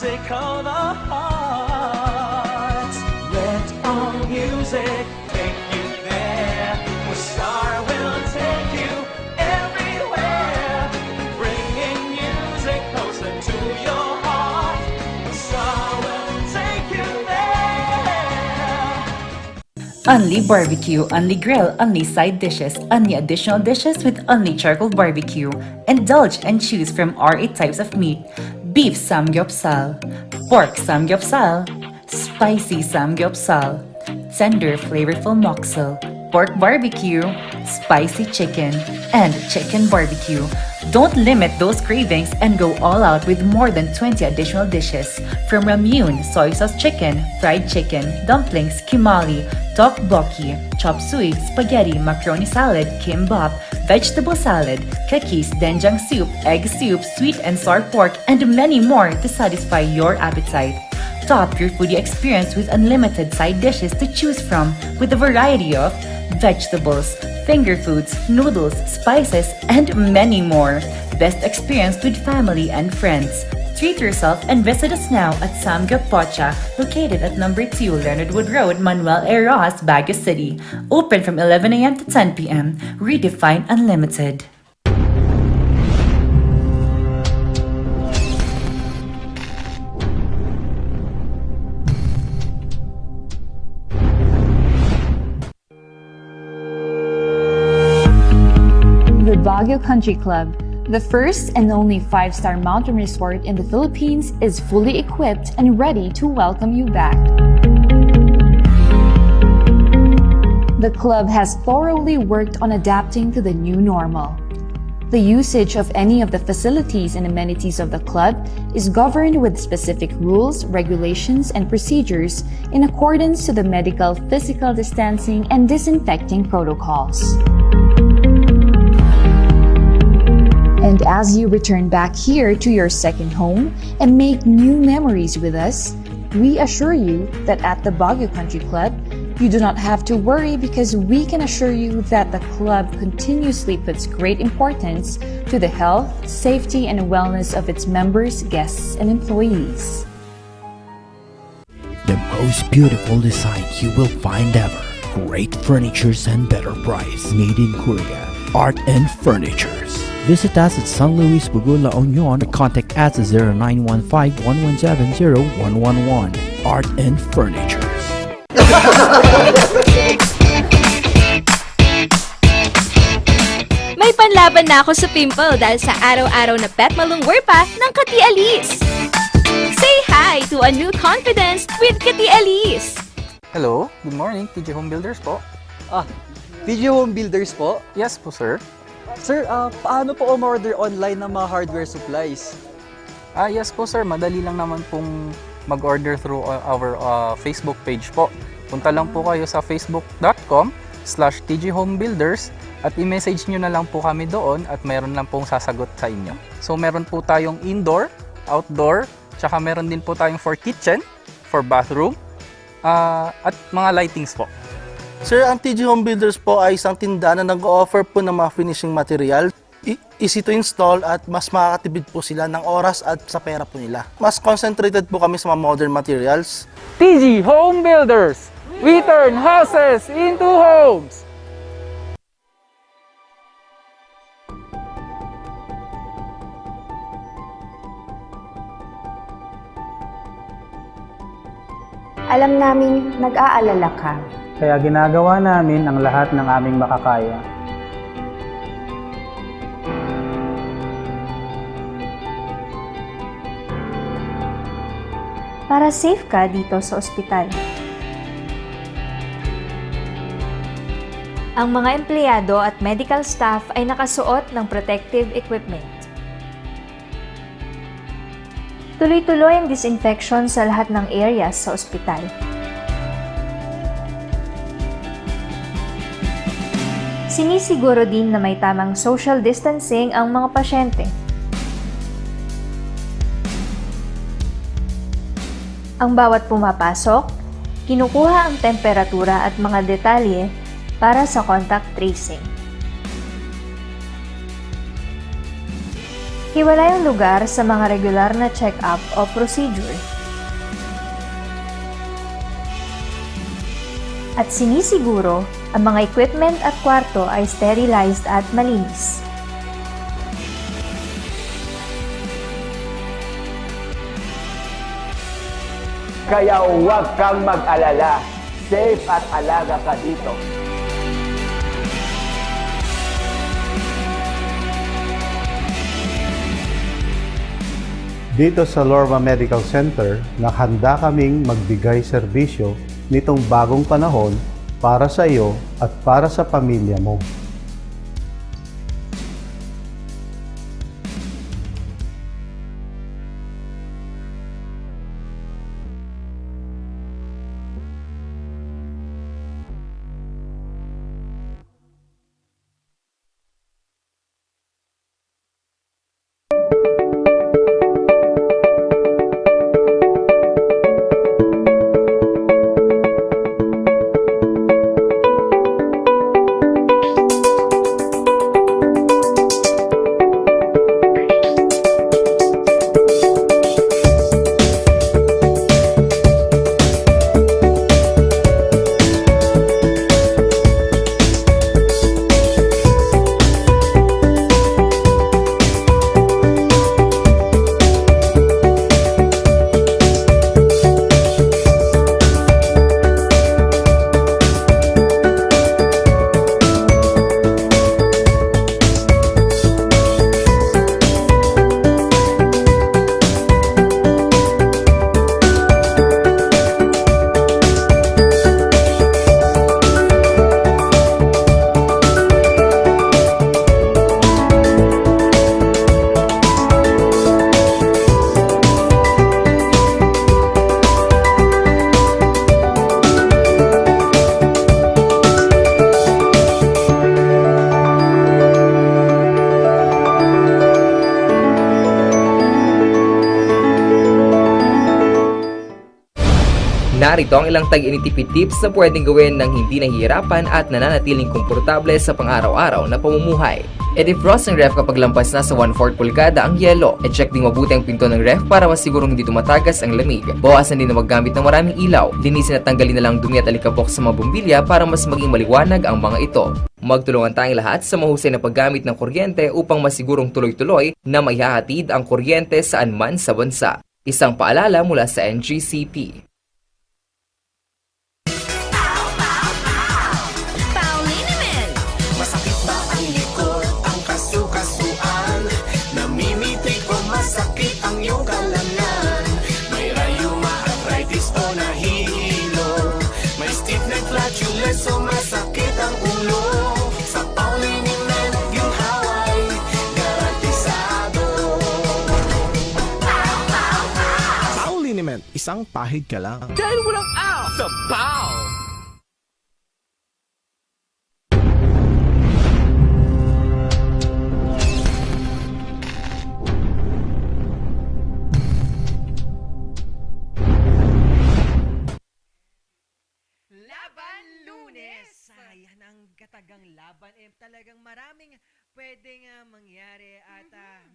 music of the heart. Let our music take you there, where Star will take you everywhere, bringing music closer to your heart. Star will take you there. Only barbecue, only grill, only side dishes, only additional dishes with only charcoal barbecue. Indulge and choose from our 8 types of meat: beef samgyeopsal, pork samgyeopsal, spicy samgyeopsal, tender flavorful moksel, pork barbecue, spicy chicken, and chicken barbecue. Don't limit those cravings and go all out with more than 20 additional dishes. From ramyun, soy sauce chicken, fried chicken, dumplings, kimali, tteokbokki, chop suey, spaghetti, macaroni salad, kimbap, vegetable salad, kakis, doenjang soup, egg soup, sweet and sour pork, and many more to satisfy your appetite. Top your foodie experience with unlimited side dishes to choose from, with a variety of vegetables, finger foods, noodles, spices, and many more. Best experience with family and friends. Treat yourself and visit us now at Samgyup Pocha, located at number 2 Leonard Wood Road, Manuel A. Rojas, Baguio City. Open from 11 a.m. to 10 p.m. Redefine Unlimited. The Baguio Country Club, the first and only 5-star mountain resort in the Philippines, is fully equipped and ready to welcome you back. The club has thoroughly worked on adapting to the new normal. The usage of any of the facilities and amenities of the club is governed with specific rules, regulations, and procedures in accordance to the medical, physical distancing, and disinfecting protocols. And as you return back here to your second home and make new memories with us, we assure you that at the Baguio Country Club, you do not have to worry, because we can assure you that the club continuously puts great importance to the health, safety, and wellness of its members, guests, and employees. The most beautiful design you will find ever. Great furnitures and better price. Made in Korea. Art and Furnitures. Visit us at San Luis, Bugula, La Union, or contact us at 0915-117-0111. Art and Furnitures. May panlaban na ako sa pimple dahil sa araw-araw na pet malungwer pa ng Kati Alice. Say hi to a new confidence with Kati Alice. Hello, good morning, TJ Home Builders po. TJ Home Builders po? Yes po, sir. Sir, paano po umorder online ng mga hardware supplies? Yes po, sir. Madali lang naman pong mag-order through our Facebook page po. Punta lang po kayo sa facebook.com/tjhomebuilders at i-message nyo na lang po kami doon at meron lang pong sasagot sa inyo. So, meron po tayong indoor, outdoor, tsaka meron din po tayong for kitchen, for bathroom, at mga lightings po. Sir, ang TJ Home Builders po ay isang tindahan na nag-o-offer po ng mga finishing material. Easy to install at mas makakatipid po sila ng oras at sa pera po nila. Mas concentrated po kami sa mga modern materials. TJ Home Builders! We turn houses into homes! Alam namin nag-aalala ka. Kaya ginagawa namin ang lahat ng aming makakaya. Para safe ka dito sa ospital. Ang mga empleyado at medical staff ay nakasuot ng protective equipment. Tuloy-tuloy ang disinfection sa lahat ng areas sa ospital. Sinisiguro din na may tamang social distancing ang mga pasyente. Ang bawat pumapasok, kinukuha ang temperatura at mga detalye para sa contact tracing. Hiwalay ang lugar sa mga regular na check-up o procedure. At sinisiguro ang mga equipment at kwarto ay sterilized at malinis. Kaya huwag kang mag-alala. Safe at alaga ka dito. Dito sa Lorma Medical Center, nakahanda kaming magbigay serbisyo nitong bagong panahon para sa iyo at para sa pamilya mo. Narito ang ilang tag-initipid tips na pwedeng gawin ng hindi nahihirapan at nananatiling komportable sa pang-araw-araw na pamumuhay. I-defrost ang ref kapag lampas na sa 1/4 pulgada ang yelo. I-check ding mabuti ang pinto ng ref para masigurong hindi tumatagas ang lamig. Bawasan din na maggamit ng maraming ilaw. Linisin at tanggalin na lang dumi at alikabok sa mga bumbilya para mas maging maliwanag ang mga ito. Magtulungan tayong lahat sa mahusay na paggamit ng kuryente upang masigurong tuloy-tuloy na maihahatid ang kuryente saan man sa bansa. Isang paalala mula sa NGCP. So masakit ang ulo sa Pauliniment yung haway garantisado. Pauliniment, isang pahid ka lang. Dahil walang out sa Pau! Yan ang katagang laban. Talagang maraming pwedeng mangyari at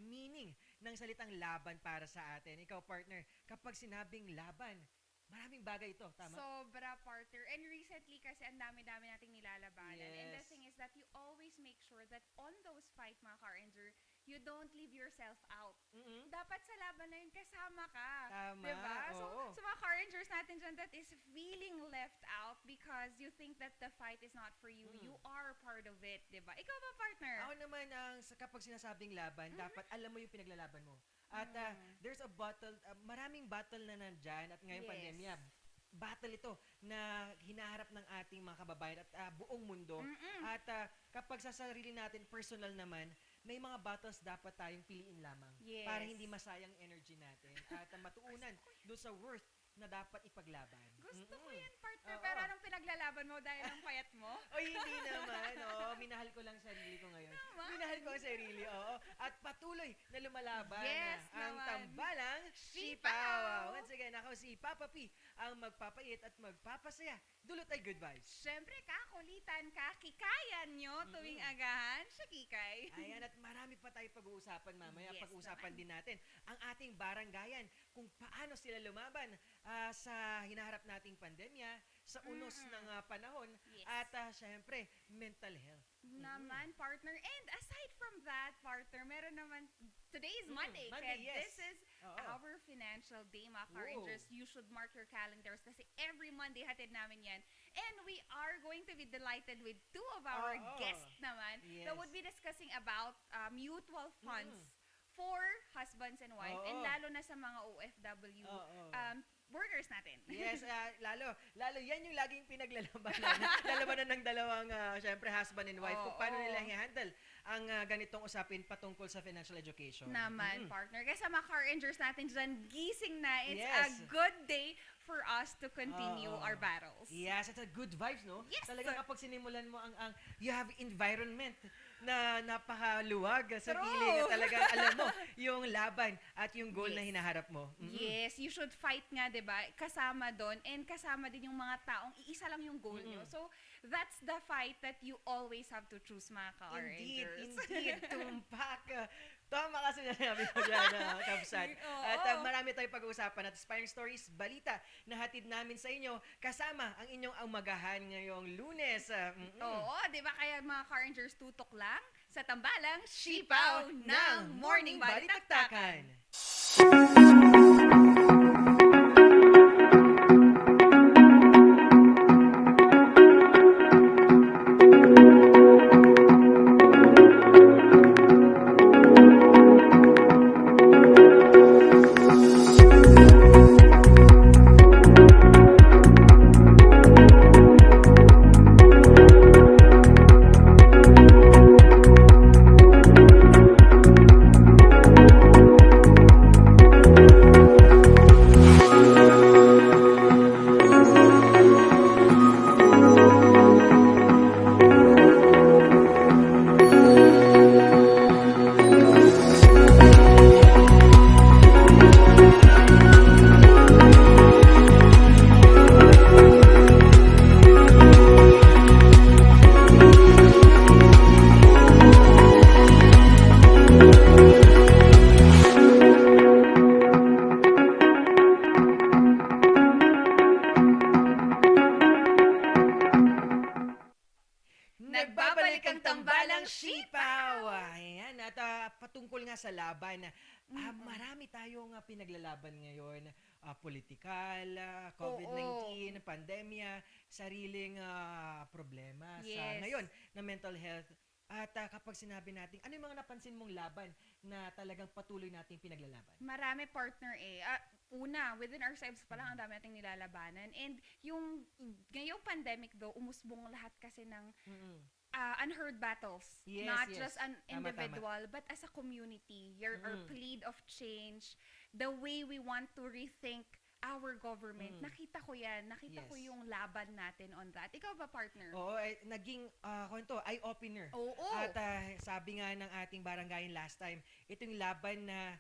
meaning ng salitang laban para sa atin. Ikaw, partner, kapag sinabing laban, maraming bagay ito, tama? Sobra, partner. And recently kasi ang dami-dami nating nilalabanan. Yes. And the thing is that you always make sure that on those fight, mga ka-ranger, you don't leave yourself out. Dapat sa laban na yun, kasama ka. Tama, diba? So, oo. sa mga ka-rangers natin dyan that is feeling left out because you think that the fight is not for you, you are part of it, diba? Ikaw ba, partner? Ako naman, kapag sinasabing laban, dapat alam mo yung pinaglalaban mo. At there's a battle, maraming battle na nandyan at ngayong pandemya, battle ito na hinaharap ng ating mga kababayan at buong mundo. At kapag sa sarili natin, personal naman, may mga battles dapat tayong piliin lamang para hindi masayang energy natin at matuunan doon sa worth na dapat ipaglaban. Gusto ko yan, partner. Pero anong pinaglalaban mo dahil ang payat mo? O hindi naman. Minahal ko lang sarili ko ngayon. naman. Minahal ko ang sarili, oo. At patuloy na lumalaban Yes ang naman. tambalang Sipaw. Once again, ako si Papa P, ang magpapait at magpapasaya. Dulot ay good vibes. Siyempre, kakulitan, kakikayan nyo tuwing agahan, siya kikay. Ayan, at marami pa tayo pag-uusapan mamaya. Yes Pag-uusapan naman. din natin ang ating baranggayan, kung paano sila lumaban sa hinaharap nating pandemya, sa unos ng panahon, Yes. at syempre, mental health. Naman, partner. And aside from that, partner, meron naman, today is Monday. Monday, kaya yes. This is Oo. our financial day, mga car Whoa. rangers. You should mark your calendars kasi every Monday hatid namin yan. And we are going to be delighted with two of our Oo. guests naman Yes. that would be discussing about mutual funds for husbands and wives, Oo. and lalo na sa mga OFW Oo. workers natin. Yes, lalo yan yung laging pinaglalabanan. Lalabanan ng dalawang, syempre, husband and wife, kung paano Oo. nila i-handle ang ganitong usapin patungkol sa financial education. Naman, partner. Kaya sa mga car rangers natin dyan, gising na. It's a Yes. good day for us to continue Oo. our battles. Yes, it's a good vibes, no? Yes. Talagang kapag sinimulan mo ang you have environment na napakaluwag sa True. feeling, at talagang alam mo yung laban at yung goal na Yes. hinaharap mo. Yes, you should fight nga, 'di ba? Kasama doon, and kasama din yung mga taong iisa lang yung goal nyo. So, that's the fight that you always have to choose, mga car Indeed, rangers. indeed. Tumpak. Tama kasi sinabi mo dyan, Kapsat. Oo. At marami tayong pag-uusapan at inspiring stories, balita na hatid namin sa inyo kasama ang inyong umagahan ngayong Lunes. Oo, 'di ba? Kaya mga car rangers, tutok lang sa tambalang Sipaw ng Morning Balitaktakan. Nagbabalik ang tambalang Sipaw! Ayan, at patungkol nga sa laban, marami tayong pinaglalaban ngayon. Politikal, COVID-19, pandemya, sariling problema sa Yes. ngayon na mental health. At kapag sinabi natin, ano yung mga napansin mong laban na talagang patuloy nating pinaglalaban? Marami, partner una, within ourselves pa lang, ang dami nating nilalabanan. And yung ngayong pandemic though, umusbong lahat kasi ng unheard battles. Yes, Not yes. just an Tama, individual, but as a community. Our plead of change, the way we want to rethink our government. Nakita ko yan. Nakita ko Yes. yung laban natin on that. Ikaw ba, partner? Oo, naging eye-opener. Oo. At sabi nga ng ating barangayan last time, ito yung laban na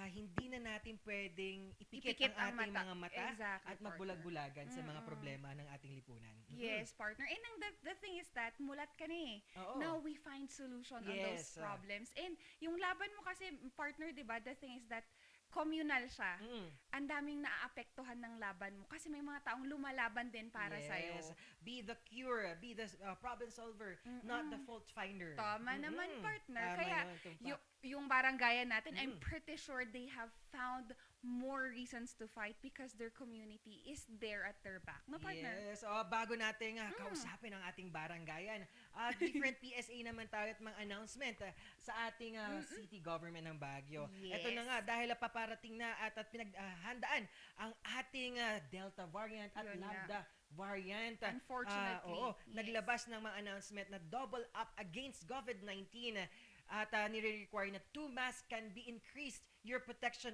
hindi na natin pwedeng ipikit ang ating mga mata Exactly, at magbulag-bulagan sa mga problema ng ating lipunan. Yes, partner. And the thing is that, mulat ka na eh. Oo. Now we find solution on those Yes, problems. And yung laban mo kasi, partner, di ba, the thing is that, communal siya. Ang daming naaapektuhan ng laban mo kasi may mga taong lumalaban din para sa'yo. Be the cure, be the problem solver, not the fault finder. Tama naman, partner. Tama Kaya yun, tumpak. yung baranggayan natin, I'm pretty sure they have found more reasons to fight because their community is there at their back. No, partner? Yes. Bago natin kausapin ang ating barangayan, different PSA naman tayo at mga announcement sa ating city government ng Baguio. Yes. Ito na nga, dahil paparating na at pinaghandaan ang ating Delta variant at Yun Lambda variant. Unfortunately, Oo, yes. naglabas ng mga announcement na double up against COVID-19 at nire-require na 2 masks can be increased your protection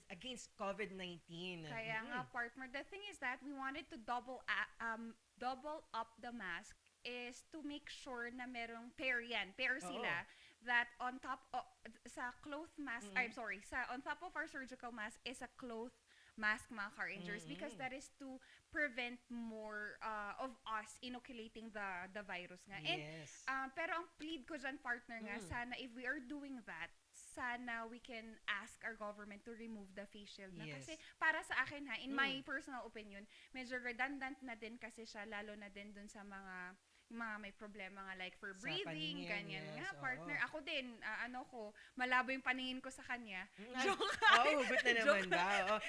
against COVID-19. Kaya nga, partner, the thing is that we wanted to double up the mask is to make sure na merong pair yan. Pair sila that on top of, sa cloth mask, I'm sorry, on top of our surgical mask is a cloth mask, mga car rangers, because that is to prevent more of us inoculating the virus nga. Yes. And pero ang plead ko dyan, partner nga, sana if we are doing that, sana we can ask our government to remove the face shield na. Yes. Kasi para sa akin ha, in my personal opinion, medyo redundant na din kasi siya, lalo na din dun sa yung mga may problema nga like for Sa breathing, paningin, ganyan yes, nga, oo. partner. Ako din, malabo yung paningin ko sa kanya. Joke. Hugot na naman Joke. ba?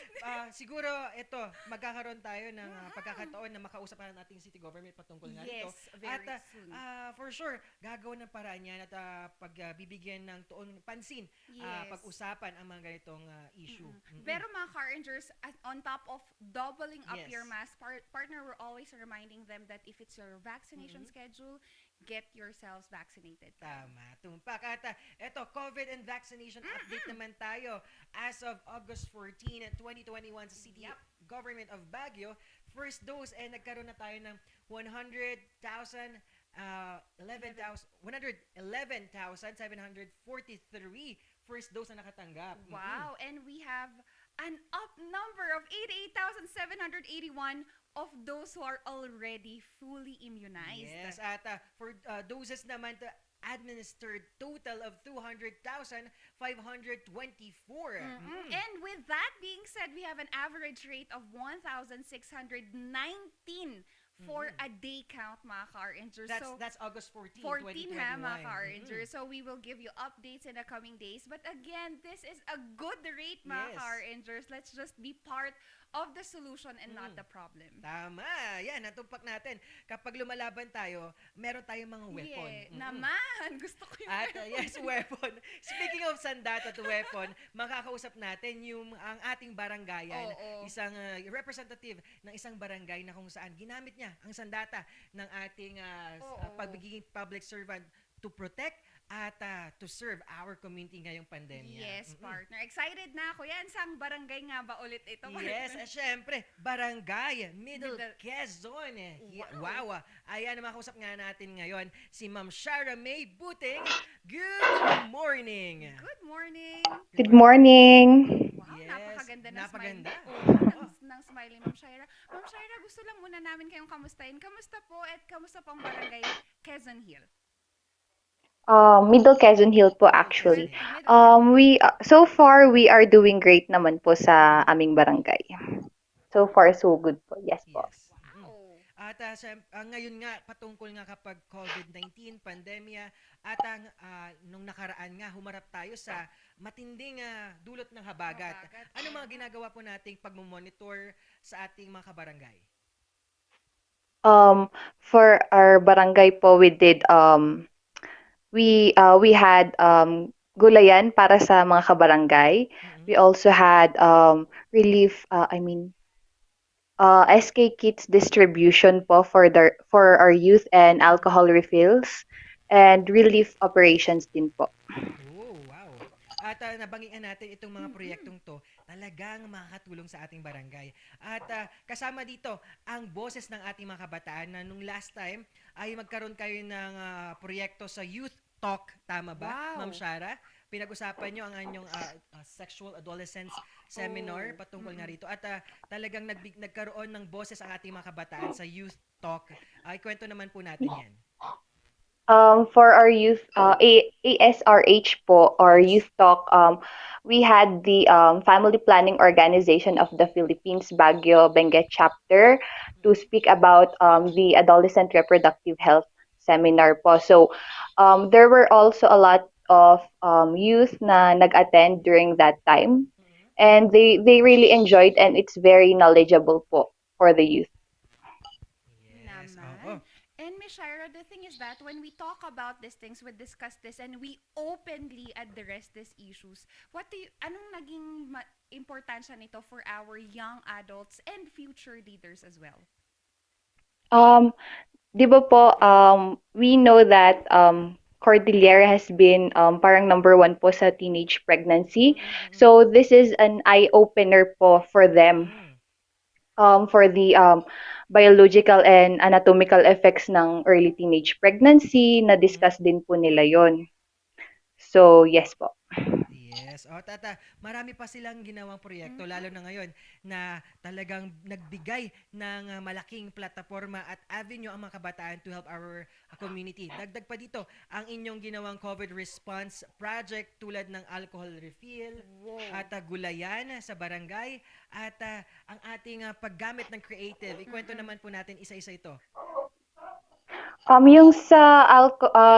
Siguro, ito, magkakaroon tayo ng pagkakataon na makausap na nating city government patungkol nga Yes, ito. very At soon. for sure, gagawin ng paraan yan at pagbibigyan ng tuon pansin, Yes. pag-usapan ang mga ganitong issue. Pero mga car rangers, on top of doubling up Yes. your mask, partner, we're always reminding them that if it's your vaccination schedule, get yourselves vaccinated. Tama, tumpak. At eto, COVID and vaccination update naman tayo. As of August 14, 2021 sa City Government of Baguio, first dose nagkaroon na tayo ng 111,743 first dose na nakatanggap. Wow, and we have an up number of 88,781 of those who are already fully immunized. Yes, at for doses naman to administered total of 200,524. And with that being said, we have an average rate of 1,619 for a day count, mga car rangers. That's August 14, 14 ha, mga 2021. car rangers. So we will give you updates in the coming days. But again, this is a good rate, mga Yes. car rangers. Let's just be part of the solution and not the problem. Tama. Yan, natumpak natin. Kapag lumalaban tayo, meron tayong mga weapon. Yeah, naman. Gusto ko yung At weapon. yes, weapon. Speaking of sandata to weapon, makakausap natin ang ating barangayan. Oo. Isang representative ng isang barangay na kung saan ginamit niya ang sandata ng ating pagiging public servant to protect at to serve our community ngayong pandemya. Yes, partner. Excited na ako. Yan, sang barangay nga ba ulit ito? Yes, syempre, Barangay Middle Quezon. Wow. Ayan, makausap nga natin ngayon si Ma'am Shara May Buting. Good morning. Good morning. Good morning. Wow, Yes, napakaganda ng napaganda. ng smiley, Ma'am Shaira. Ma'am Shaira, gusto lang muna namin kayong kamustahin. Kamusta po at kamusta po ang barangay Quezon Hill? Middle Quezon Hill po actually. So far we are doing great naman po sa aming barangay. So far so good po. Yes po. At ngayon nga, patungkol nga kapag COVID-19, pandemya, at nung nakaraan nga, humarap tayo sa matinding dulot ng habagat. Ano mga ginagawa po nating pagmamonitor sa ating mga kabarangay? For our barangay po, we did we had gulayan para sa mga kabarangay. We also had relief SK kits distribution po for our youth and alcohol refills and relief operations din po. Oh, wow. At nabanggian natin itong mga proyektong to, talagang makakatulong sa ating barangay. At kasama dito ang boses ng ating mga kabataan na nung last time ay magkaroon kayo ng proyekto sa Youth Talk, tama ba, Wow. Ma'am Shara? Pinag-usapan nyo ang anyong sexual adolescence seminar patungkol nga rito. At talagang nagkaroon ng boses ang ating mga kabataan sa Youth Talk. Ikwento naman po natin yan. For our youth, ASRH po, or Youth Talk, we had the Family Planning Organization of the Philippines, Baguio Benguet Chapter, to speak about the Adolescent Reproductive Health Seminar po. So, there were also a lot of youth na nag-attend during that time, and they really enjoyed, and it's very knowledgeable po for the youth. Naman. And Ms. Shira, the thing is that when we talk about these things, we discuss this and we openly address these issues. Anong naging importansya nito for our young adults and future leaders as well? Di ba po, we know that Cordillera has been parang number 1 po sa teenage pregnancy. So this is an eye-opener po for them. for the biological and anatomical effects ng early teenage pregnancy. Na-discuss din po nila yon. So, yes po. Yes. O, tata, marami pa silang ginawang proyekto, lalo na ngayon na talagang nagbigay ng malaking plataforma at avenue ang mga kabataan to help our community. Dagdag pa dito, ang inyong ginawang COVID response project tulad ng alcohol refill at gulayan sa barangay at ang ating paggamit ng creative. Ikwento naman po natin isa-isa ito.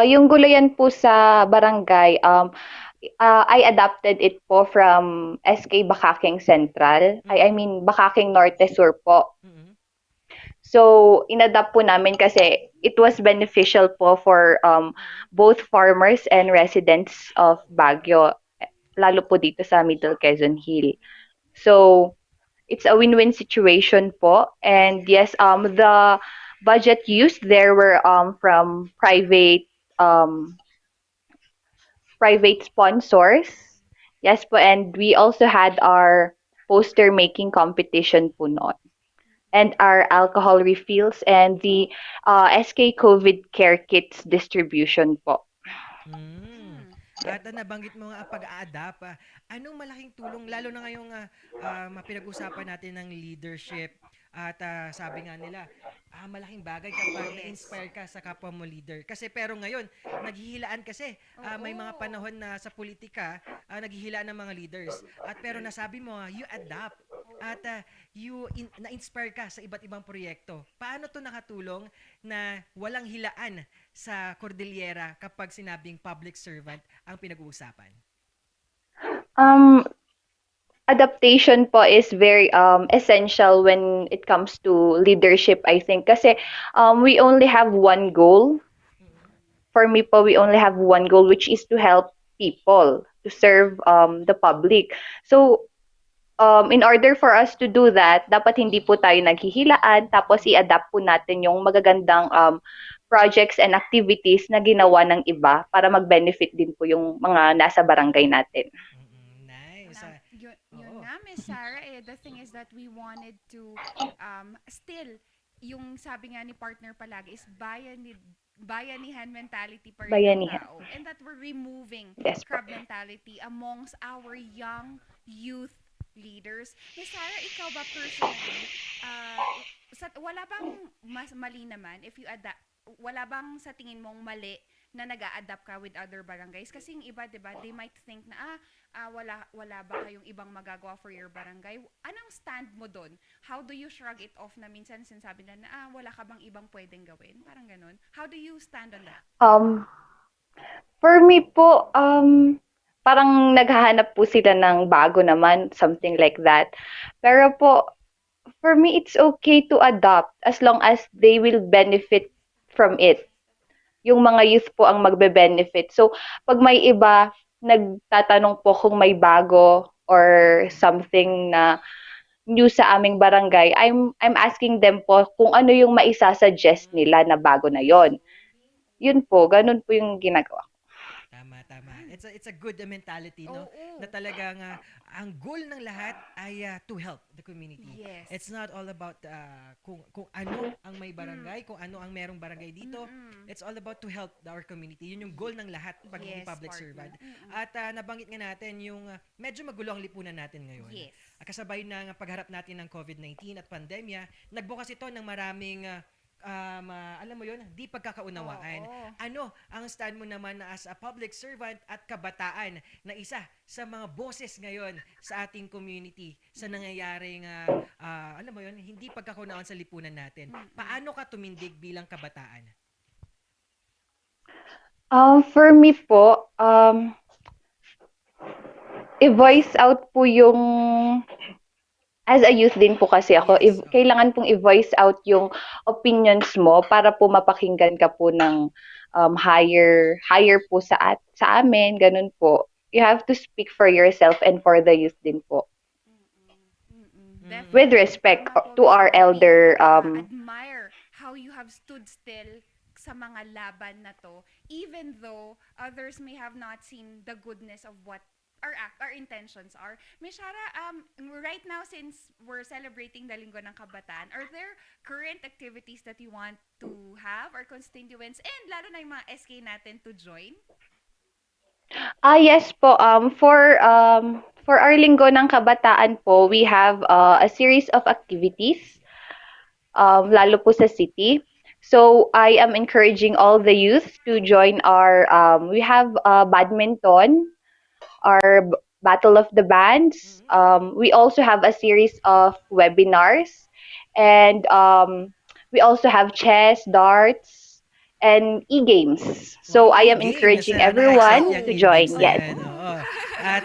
Yung gulayan po sa barangay, I adapted it po from SK Bakaking Central. I mean, Bakaking Norte Sur po. So, inadapt po namin kasi it was beneficial po for both farmers and residents of Baguio, lalo po dito sa Middle Quezon Hill. So, it's a win-win situation po. And yes, the budget used there were from private sponsors. Yes po, and we also had our poster making competition po noon. And our alcohol refills and the SK COVID care kits distribution po. At nabanggit mo nga pag-a-adapt, anong malaking tulong, lalo na ngayong pinag-usapan natin ng leadership at sabi nga nila, malaking bagay kapag na-inspire ka sa kapwa mo leader. Pero ngayon, naghihilaan kasi. May mga panahon na sa politika, naghihilaan ng mga leaders. Pero nasabi mo, you adapt at na-inspire ka sa iba't ibang proyekto. Paano to nakatulong na walang hilaan sa Cordillera kapag sinabing public servant ang pinag-uusapan? Adaptation po is very essential when it comes to leadership, I think. Kasi we only have one goal. For me po, we only have one goal, which is to help people, to serve the public. So, in order for us to do that, dapat hindi po tayo naghihilaan, tapos i-adapt po natin yung magagandang projects and activities na ginawa ng iba para mag-benefit din po yung mga nasa barangay natin. Yun nga, Miss Sarah, the thing is that we wanted to still, yung sabi nga ni partner palagi is bayanihan mentality pa rin ng tao. And that we're removing crab mentality amongst our young youth leaders. Miss Sarah, ikaw ba personally, wala bang mas mali naman if you wala bang sa tingin mong mali na nag-a-adapt ka with other barangays? Kasi yung iba, diba, they might think na, wala ba kayong ibang magagawa for your barangay? Anong stand mo doon? How do you shrug it off na minsan sinasabi na, wala ka bang ibang pwedeng gawin? Parang ganun. How do you stand on that? For me po, parang naghahanap po sila ng bago naman, something like that. Pero po, for me, it's okay to adopt as long as they will benefit from it. Yung mga youth po ang magbe-benefit. So, pag may iba, nagtatanong po kung may bago or something na new sa aming barangay, I'm asking them po kung ano yung maisasuggest nila na bago na yon. Yun po, ganun po yung ginagawa. Tama. It's a good mentality, no? Na talagang ang goal ng lahat ay to help the community. Yes. It's not all about kung ano ang may barangay, kung ano ang merong barangay dito. It's all about to help our community. Yun yung goal ng lahat pag public servant. At nabanggit nga natin yung medyo magulo ang lipunan natin ngayon. Yes. Kasabay ng pagharap natin ng COVID-19 at pandemya, nagbukas ito ng maraming alam mo yun, di pagkakaunawaan. Ano ang stand mo naman na as a public servant at kabataan na isa sa mga boses ngayon sa ating community sa nangyayaring alam mo yun, hindi pagkakaunawaan sa lipunan natin? Paano ka tumindig bilang kabataan? For me po, i-voice out po yung as a youth din po kasi ako, kailangan pong i-voice out yung opinions mo para po mapakinggan ka po ng higher po sa amin, ganun po. You have to speak for yourself and for the youth din po. With respect to our elder. Admire how you have stood still sa mga laban na to, even though others may have not seen the goodness of what our intentions are. Miss Shara, right now, since we're celebrating the Linggo ng Kabataan, are there current activities that you want to have our constituents and lalo na yung mga SK natin to join? Yes po. For our Linggo ng Kabataan po, we have a series of activities, lalo po sa city. So I am encouraging all the youth to join our. We have badminton, our Battle of the Bands. We also have a series of webinars, and we also have chess, darts, and e-games. So I am encouraging everyone to join. Yes. At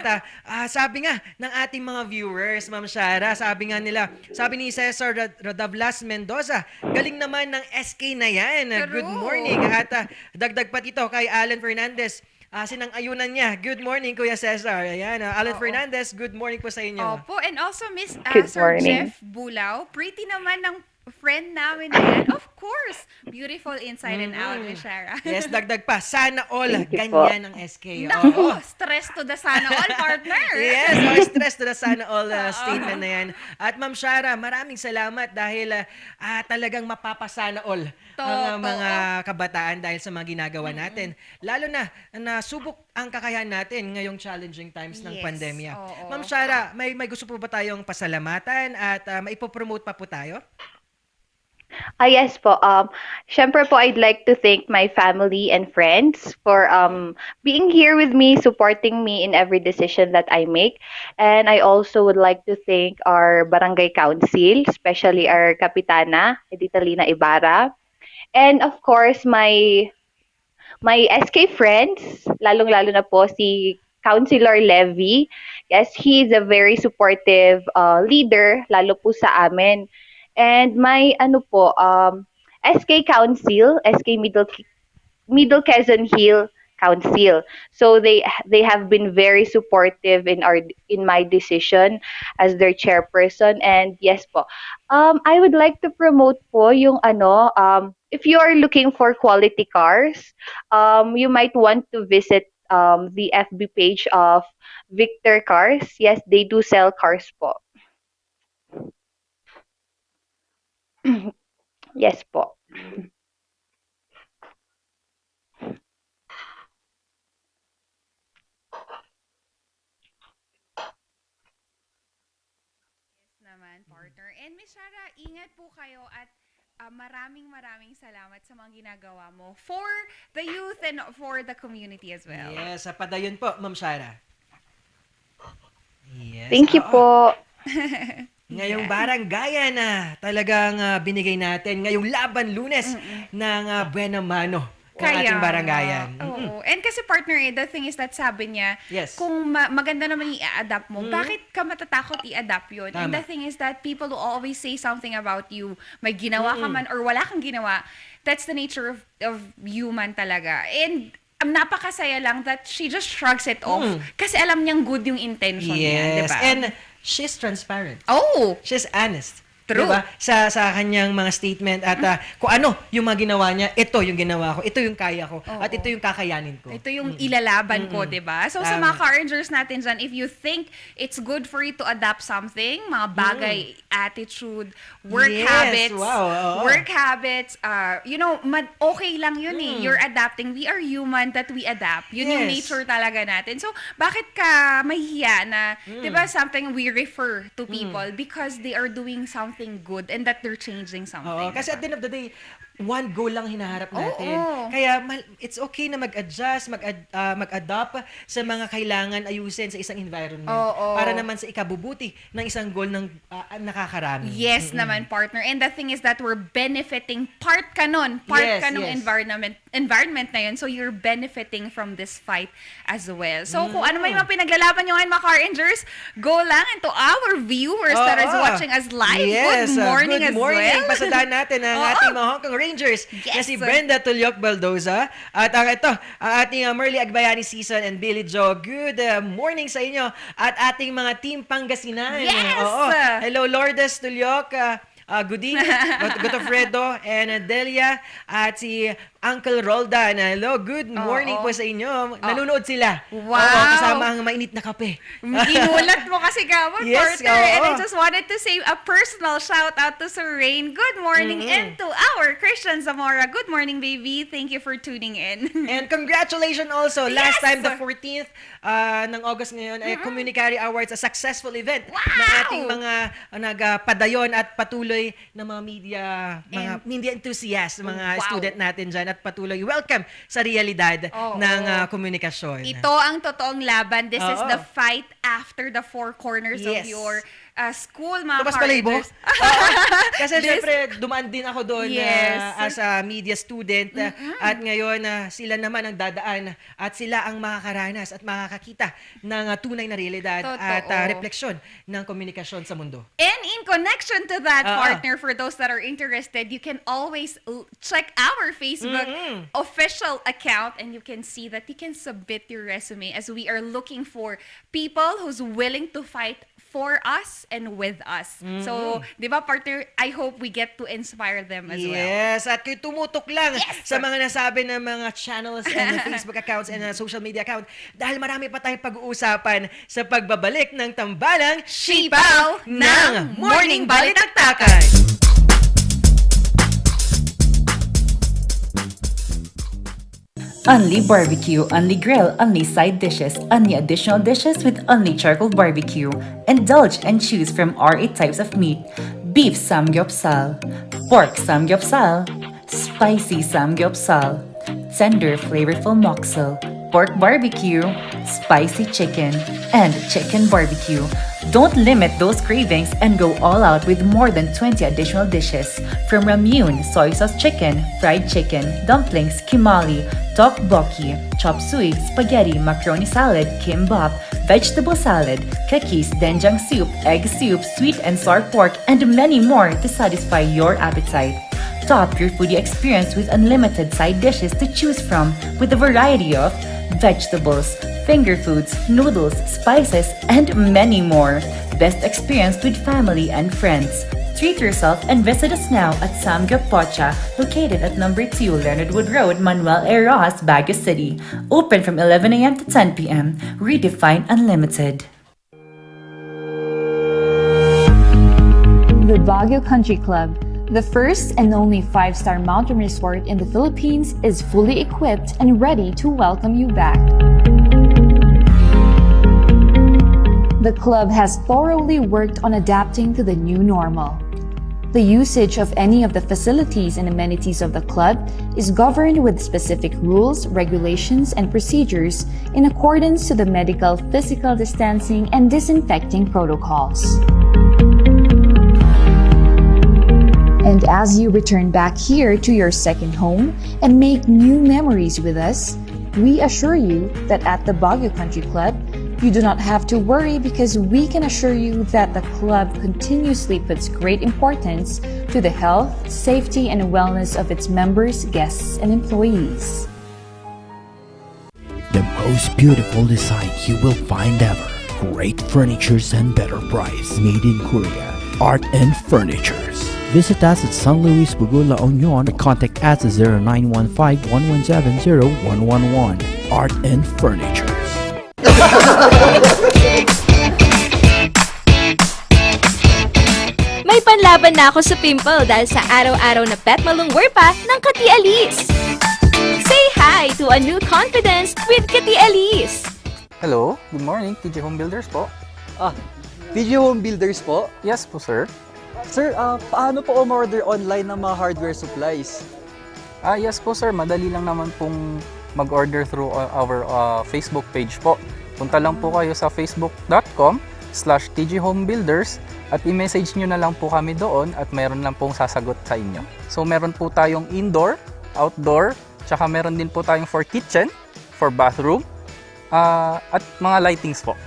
sabi nga ng ating mga viewers, Ma'am Shara, sabi ni Cesar Rodavlas Mendoza, galing naman ng SK na yan. Good morning. At dagdag pa dito kay Alan Fernandez, sinang-ayunan niya. Good morning, Kuya Cesar. Ayan, Alan Fernandez, good morning po sa inyo. Opo, and also Miss Good Sir morning. Jeff Bulao, pretty naman ng friend namin na yan. Of course, beautiful inside and out, Miss Shara. Yes, dagdag pa. Sana all Thank you po. ganyan ang SK. Naku, stress to the sana all, partner. Yes, stress to the sana all statement na yan. At Ma'am Shara, maraming salamat dahil talagang mapapasana all ang mga kabataan dahil sa mga ginagawa natin. Lalo na nasubok ang kakayahan natin ngayong challenging times ng pandemya. Ma'am Shara, may gusto po ba tayong pasalamatan at maipopromote pa po tayo? Yes po. Syempre po, I'd like to thank my family and friends for being here with me, supporting me in every decision that I make. And I also would like to thank our barangay council, especially our Kapitana, Edita Lina Ibarra. And of course, my SK friends, lalong-lalo na po si Councilor Levy. Yes, he's a very supportive leader, lalo po sa amin. And my SK Council, SK Middle Quezon Hill Council. So they have been very supportive in my decision as their chairperson. And yes po, I would like to promote po yung if you are looking for quality cars, you might want to visit the FB page of Victor Cars. Yes, they do sell cars po. Yes po. Naman, partner. And Miss Shara, ingat po kayo at maraming salamat sa mga ginagawa mo for the youth and for the community as well. Yes, padayon po, Ma'am Shara. Yes. Thank you po. Ngayong baranggayan na talagang binigay natin ngayong laban Lunes ng Buena Mano ng ating barangayan. Oo. And kasi partner, the thing is that sabi niya, kung maganda naman i-adapt mo, bakit ka matatakot i-adapt yun? Tama. And the thing is that people will always say something about you, may ginawa ka man or wala kang ginawa. That's the nature of human talaga. And napakasaya lang that she just shrugs it off kasi alam niyang good yung intention niya, di ba? And she's transparent. Oh! She's honest. True. Diba? Sa kanyang mga statement at kung ano yung mga ginawa niya, ito yung ginawa ko, ito yung kaya ko, at ito yung kakayanin ko. Ito yung ilalaban ko, di ba? So sa mga car-rangers natin dyan, if you think it's good for you to adapt something, mga bagay, attitude, work habits, okay lang yun eh. You're adapting. We are human that we adapt. Yun yung nature talaga natin. So bakit ka mahihiya na, di ba, something we refer to people because they are doing something good and that they're changing something. Kasi at the end of the day, one goal lang hinaharap natin. Kaya it's okay na mag-adjust, mag-adapt sa mga kailangan ayusin sa isang environment para naman sa ikabubuti ng isang goal ng nakakarami. Yes naman, partner. And the thing is that we're benefiting part ka nun environment na yun. So you're benefiting from this fight as well. So kung ano man yung mga pinaglalaban nyo ngayon, mga car-rangers, go lang into our viewers that is watching us live. Yes, good morning good as morning. well. Pasadahan natin ang ating mga Hong Kong Rangers na si Brenda Tulyok Baldoza at ang ating Merly Agbayani Season and Billy Joe. Good morning sa inyo at ating mga Team Pangasinan. Yes! Hello Lourdes Tulyok. Good evening, Godofredo and Delia at si Uncle Roldan. Hello, good morning po sa inyo. Nanonood sila. Wow. Oo, kasama ang mainit na kape. Inulat mo kasi gamon, Yes, partner. And I oo. just wanted to say a personal shout out to Sir Rain. Good morning. And to our Christian Zamora. Good morning, baby. Thank you for tuning in. And congratulations also. Last Yes! time, the 14th ng August ngayon, ay Communicary Awards, a successful event na ating mga nagpadayon at patuloy na mga media enthusiasts, mga student natin dyan at patuloy welcome sa realidad ng komunikasyon. Ito ang totoong laban. This is Oo. the fight after the four corners of Yes. your school, mga Tumas Palayo? Car-Rangers. Kasi syempre, dumaan din ako doon Yes. as a media student at ngayon sila naman ang dadaan at sila ang makakaranas at makakakita ng tunay na realidad at Totoo. refleksyon ng komunikasyon sa mundo. And in connection to that, Oo. partner, for those that are interested, you can always check our Facebook official account and you can see that you can submit your resume as we are looking for people who's willing to fight for us and with us. So, di ba, partner, I hope we get to inspire them as well. Yes, at kayo tumutok lang sa mga nasabi ng mga channels and Facebook accounts and social media account dahil marami pa tayong pag-uusapan sa pagbabalik ng tambalang Sipaw ng Morning Balitaktakan. Only barbecue, only grill, only side dishes, only additional dishes with only charcoal barbecue. Indulge and choose from our 8 types of meat. Beef samgyeopsal, pork samgyeopsal, spicy samgyeopsal, tender flavorful moksel, pork barbecue, spicy chicken, and chicken barbecue. Don't limit those cravings and go all out with more than 20 additional dishes. From ramyun, soy sauce chicken, fried chicken, dumplings, kimali, tteokbokki, chop suey, spaghetti, macaroni salad, kimbap, vegetable salad, cookies, doenjang soup, egg soup, sweet and sour pork, and many more to satisfy your appetite. Top your foodie experience with unlimited side dishes to choose from with a variety of vegetables, finger foods, noodles, spices, and many more. Best experience with family and friends. Treat yourself and visit us now at Samgyup Pocha, located at number 2 Leonard Wood Road, Manuel A. Rojas, Baguio City. Open from 11 a.m. to 10 p.m. Redefine Unlimited. The Baguio Country Club, the first and only 5-star mountain resort in the Philippines, is fully equipped and ready to welcome you back. The club has thoroughly worked on adapting to the new normal. The usage of any of the facilities and amenities of the club is governed with specific rules, regulations, and procedures in accordance to the medical, physical distancing, and disinfecting protocols. And as you return back here to your second home and make new memories with us, we assure you that at the Baguio Country Club, you do not have to worry because we can assure you that the club continuously puts great importance to the health, safety, and wellness of its members, guests, and employees. The most beautiful design you will find ever. Great furnitures and better price. Made in Korea. Art and Furnitures. Visit us at San Luis Bugo, La Union, or contact us at 0915-117-0111. Art and Furnitures. May panlaban na ako sa pimple dahil sa araw-araw na pet malungwer pa ng Kati Alice. Say hi to a new confidence with Kati Alice. Hello, good morning, TJ Home Builders po. TJ Home Builders po? Yes po, sir. Sir, paano po umorder online ng mga hardware supplies? Yes po, sir. Madali lang naman pong mag-order through our Facebook page po. Punta lang po kayo sa facebook.com/tghomebuilders at i-message nyo na lang po kami doon at meron lang pong sasagot sa inyo. So meron po tayong indoor, outdoor, tsaka meron din po tayong for kitchen, for bathroom, at mga lightings po.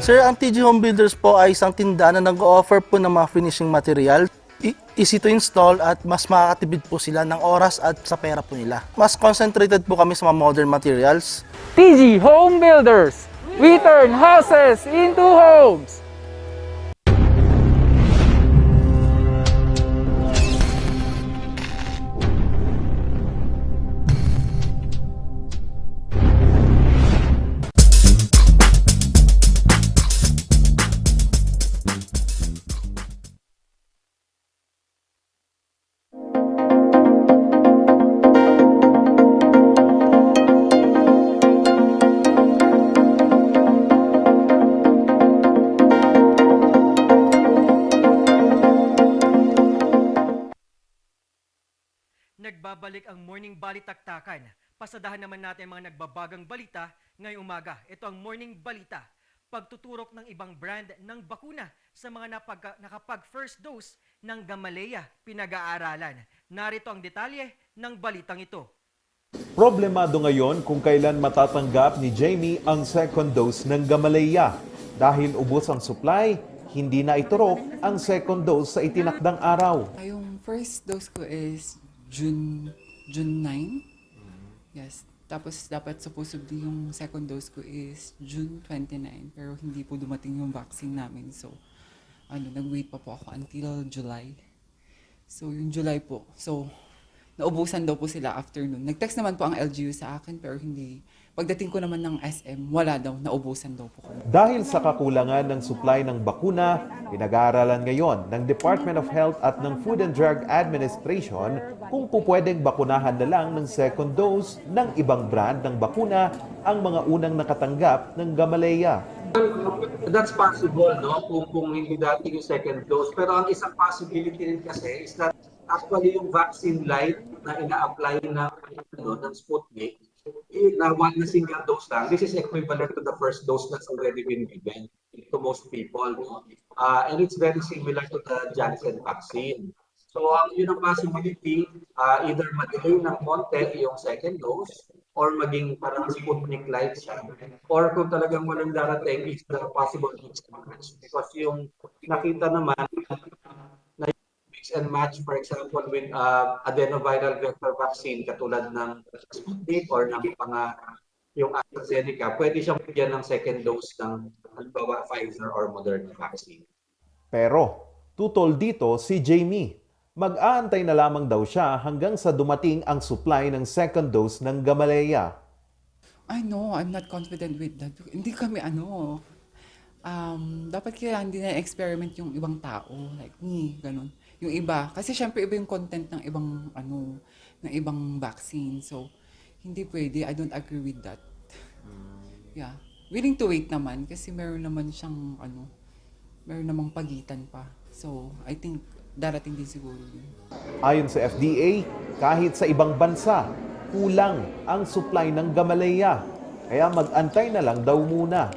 Sir, ang TG Home Builders po ay isang tindahan na nag-o-offer po ng mga finishing material. Easy to install at mas makakatipid po sila ng oras at sa pera po nila. Mas concentrated po kami sa mga modern materials. TG Home Builders! We turn houses into homes! Nagbabalik ang Morning Balitaktakan. Pasadahan naman natin ang mga nagbabagang balita ngayong umaga. Ito ang Morning Balita. Pagtuturok ng ibang brand ng bakuna sa mga nakapag-first dose ng Gamaleya pinag-aaralan. Narito ang detalye ng balitang ito. Problemado ngayon kung kailan matatanggap ni Jamie ang second dose ng Gamaleya. Dahil ubos ang supply, hindi na iturok ang second dose sa itinakdang araw. Yung first dose ko is June 9. Yes. Tapos dapat supposedly yung second dose ko is June 29. Pero hindi po dumating yung vaccine namin. So, nag-wait pa po ako until July. So, yung July po. So, naubusan daw po sila after nun. Nag-text naman po ang LGU sa akin pero hindi. Pagdating ko naman ng SM, wala daw. Naubusan daw po kami. Dahil sa kakulangan ng supply ng bakuna, pinag-aaralan ngayon ng Department of Health at ng Food and Drug Administration kung pupwedeng bakunahan na lang ng second dose ng ibang brand ng bakuna ang mga unang nakatanggap ng Gamaleya. That's possible, no? Kung hindi dati yung second dose. Pero ang isang possibility rin kasi is that actually yung vaccine light na ina-apply ng Sputnik, na one na single dose lang, this is equivalent to the first dose that's already been given to most people. No? And it's very similar to the Janssen vaccine. So yun ang possibility, either mag-delay ng konti yung second dose or maging parang Sputnik light siya. Or kung talagang walang darating, it's the possible mix and match. Because yung nakita naman na mix and match, for example, with adenoviral vector vaccine katulad ng Sputnik or ng yung AstraZeneca, pwede siyang bigyan ng second dose ng halimbawa Pfizer or Moderna vaccine. Pero, tutol dito si Jamie. Mag-aantay na lamang daw siya hanggang sa dumating ang supply ng second dose ng Gamaleya. I know, I'm not confident with that. Hindi kami dapat kaya hindi na-experiment yung ibang tao, like me, ganun. Yung iba, kasi syempre iba yung content ng ibang vaccine. So, hindi pwede. I don't agree with that. Yeah. Willing to wait naman kasi meron naman siyang meron namang pagitan pa. So, I think darating din siguro yun. Ayon sa FDA, kahit sa ibang bansa, kulang ang supply ng Gamaleya. Kaya mag-antay na lang daw muna.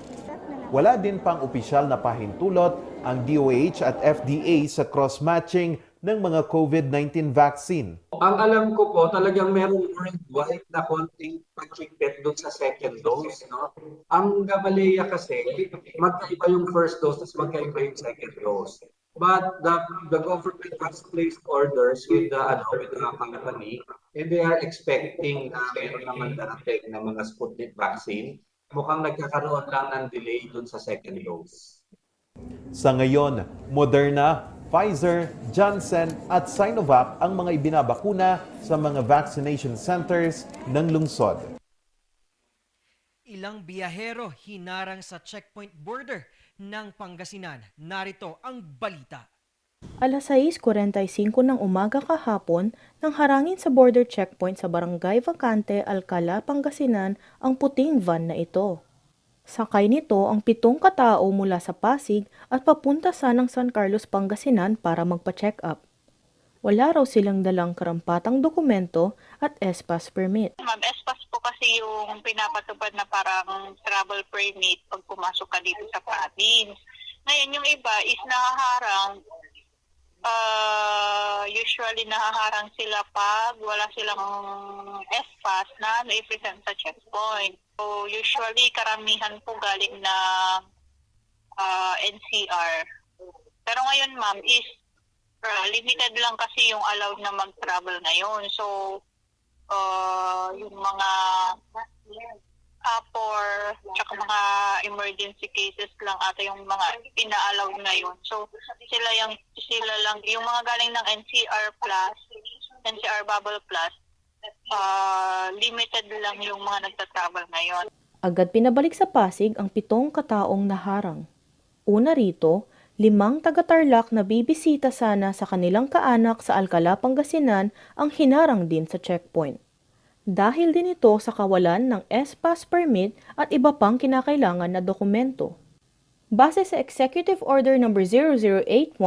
Wala din pang opisyal na pahintulot ang DOH at FDA sa cross-matching ng mga COVID-19 vaccine. Ang alam ko po, talagang merong worldwide na konting pag-treatment doon sa second dose. No? Ang Gamaleya kasi, magkaiba yung first dose, tapos magkaiba yung second dose. But the government has placed orders with the company, and they are expecting na meron naman darating na mga Sputnik vaccine. Mukhang nagkakaroon lang ng delay dun sa second dose. Sa ngayon, Moderna, Pfizer, Janssen at Sinovac ang mga ibinabakuna sa mga vaccination centers ng lungsod. Ilang biyahero hinarang sa checkpoint border ng Pangasinan. Narito ang balita. Alas 6:45 ng umaga kahapon nang harangin sa border checkpoint sa Barangay Vacante, Alcala, Pangasinan ang puting van na ito. Sakay nito ang 7 katao mula sa Pasig at papunta sanang San Carlos, Pangasinan para magpa-check up. Wala raw silang dalang karampatang dokumento at S-Pass permit. Ma'am, S-Pass po kasi yung pinapatupad na parang travel permit pag pumasok ka dito sa province. Ngayon, yung iba is nahaharang. Usually nahaharang sila pag wala silang S-Pass na i-present sa checkpoint. So, usually karamihan po galing na NCR. Pero ngayon, ma'am, is limited lang kasi yung allowed na mag-travel ngayon. So, yung mga APOR, tsaka mga emergency cases lang ata yung mga ina-allow ngayon. So, sila lang, yung mga galing ng NCR Bubble Plus, limited lang yung mga nagtatravel ngayon. Agad pinabalik sa Pasig ang 7 kataong naharang. Una rito, 5 taga-Tarlac na bibisita sana sa kanilang kaanak sa Alcala, Pangasinan ang hinarang din sa checkpoint. Dahil din ito sa kawalan ng S-Pass permit at iba pang kinakailangan na dokumento. Base sa Executive Order No. 0081-2021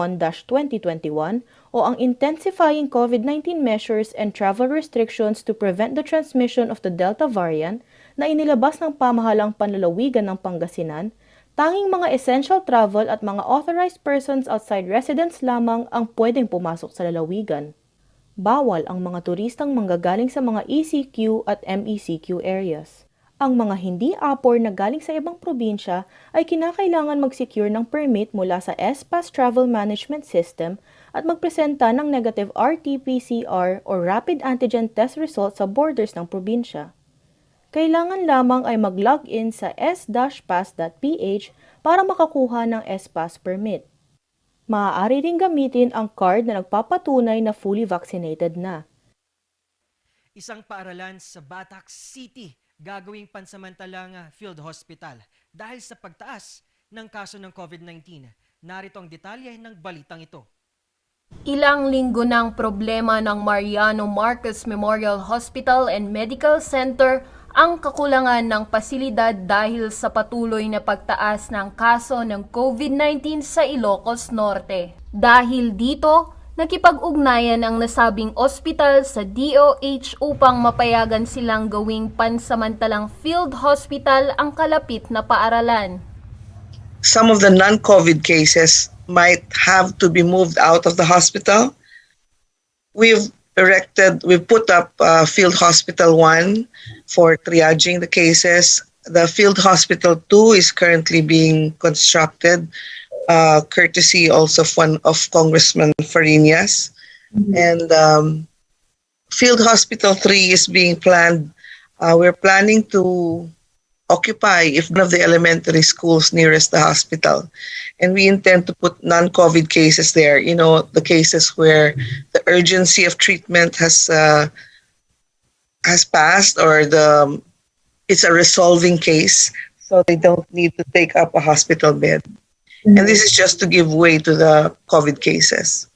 o ang Intensifying COVID-19 Measures and Travel Restrictions to Prevent the Transmission of the Delta Variant na inilabas ng pamahalang panlalawigan ng Pangasinan, tanging mga essential travel at mga authorized persons outside residence lamang ang pwedeng pumasok sa lalawigan. Bawal ang mga turistang manggagaling sa mga ECQ at MECQ areas. Ang mga hindi apor na galing sa ibang probinsya ay kinakailangan mag-secure ng permit mula sa SPAS Travel Management System at magpresenta ng negative RT-PCR o Rapid Antigen Test result sa borders ng probinsya. Kailangan lamang ay mag-login sa s-pass.ph para makakuha ng SPAS permit. Maaari ring gamitin ang card na nagpapatunay na fully vaccinated na. Isang paaralan sa Batac City gagawing pansamantalang field hospital dahil sa pagtaas ng kaso ng COVID-19. Narito ang detalye ng balitang ito. Ilang linggo ng problema ng Mariano Marcos Memorial Hospital and Medical Center ang kakulangan ng pasilidad dahil sa patuloy na pagtaas ng kaso ng COVID-19 sa Ilocos Norte. Dahil dito, nakipag-ugnayan ang nasabing ospital sa DOH upang mapayagan silang gawing pansamantalang field hospital ang kalapit na paaralan. Some of the non-COVID cases might have to be moved out of the hospital. We've put up Field Hospital 1 for triaging the cases. The Field Hospital 2 is currently being constructed, courtesy also of Congressman Fariñas. And Field Hospital 3 is being planned. We're planning to occupy one of the elementary schools nearest the hospital. And we intend to put non-COVID cases there, you know, the cases where the urgency of treatment has passed or it's a resolving case, so they don't need to take up a hospital bed. And this is just to give way to the COVID cases.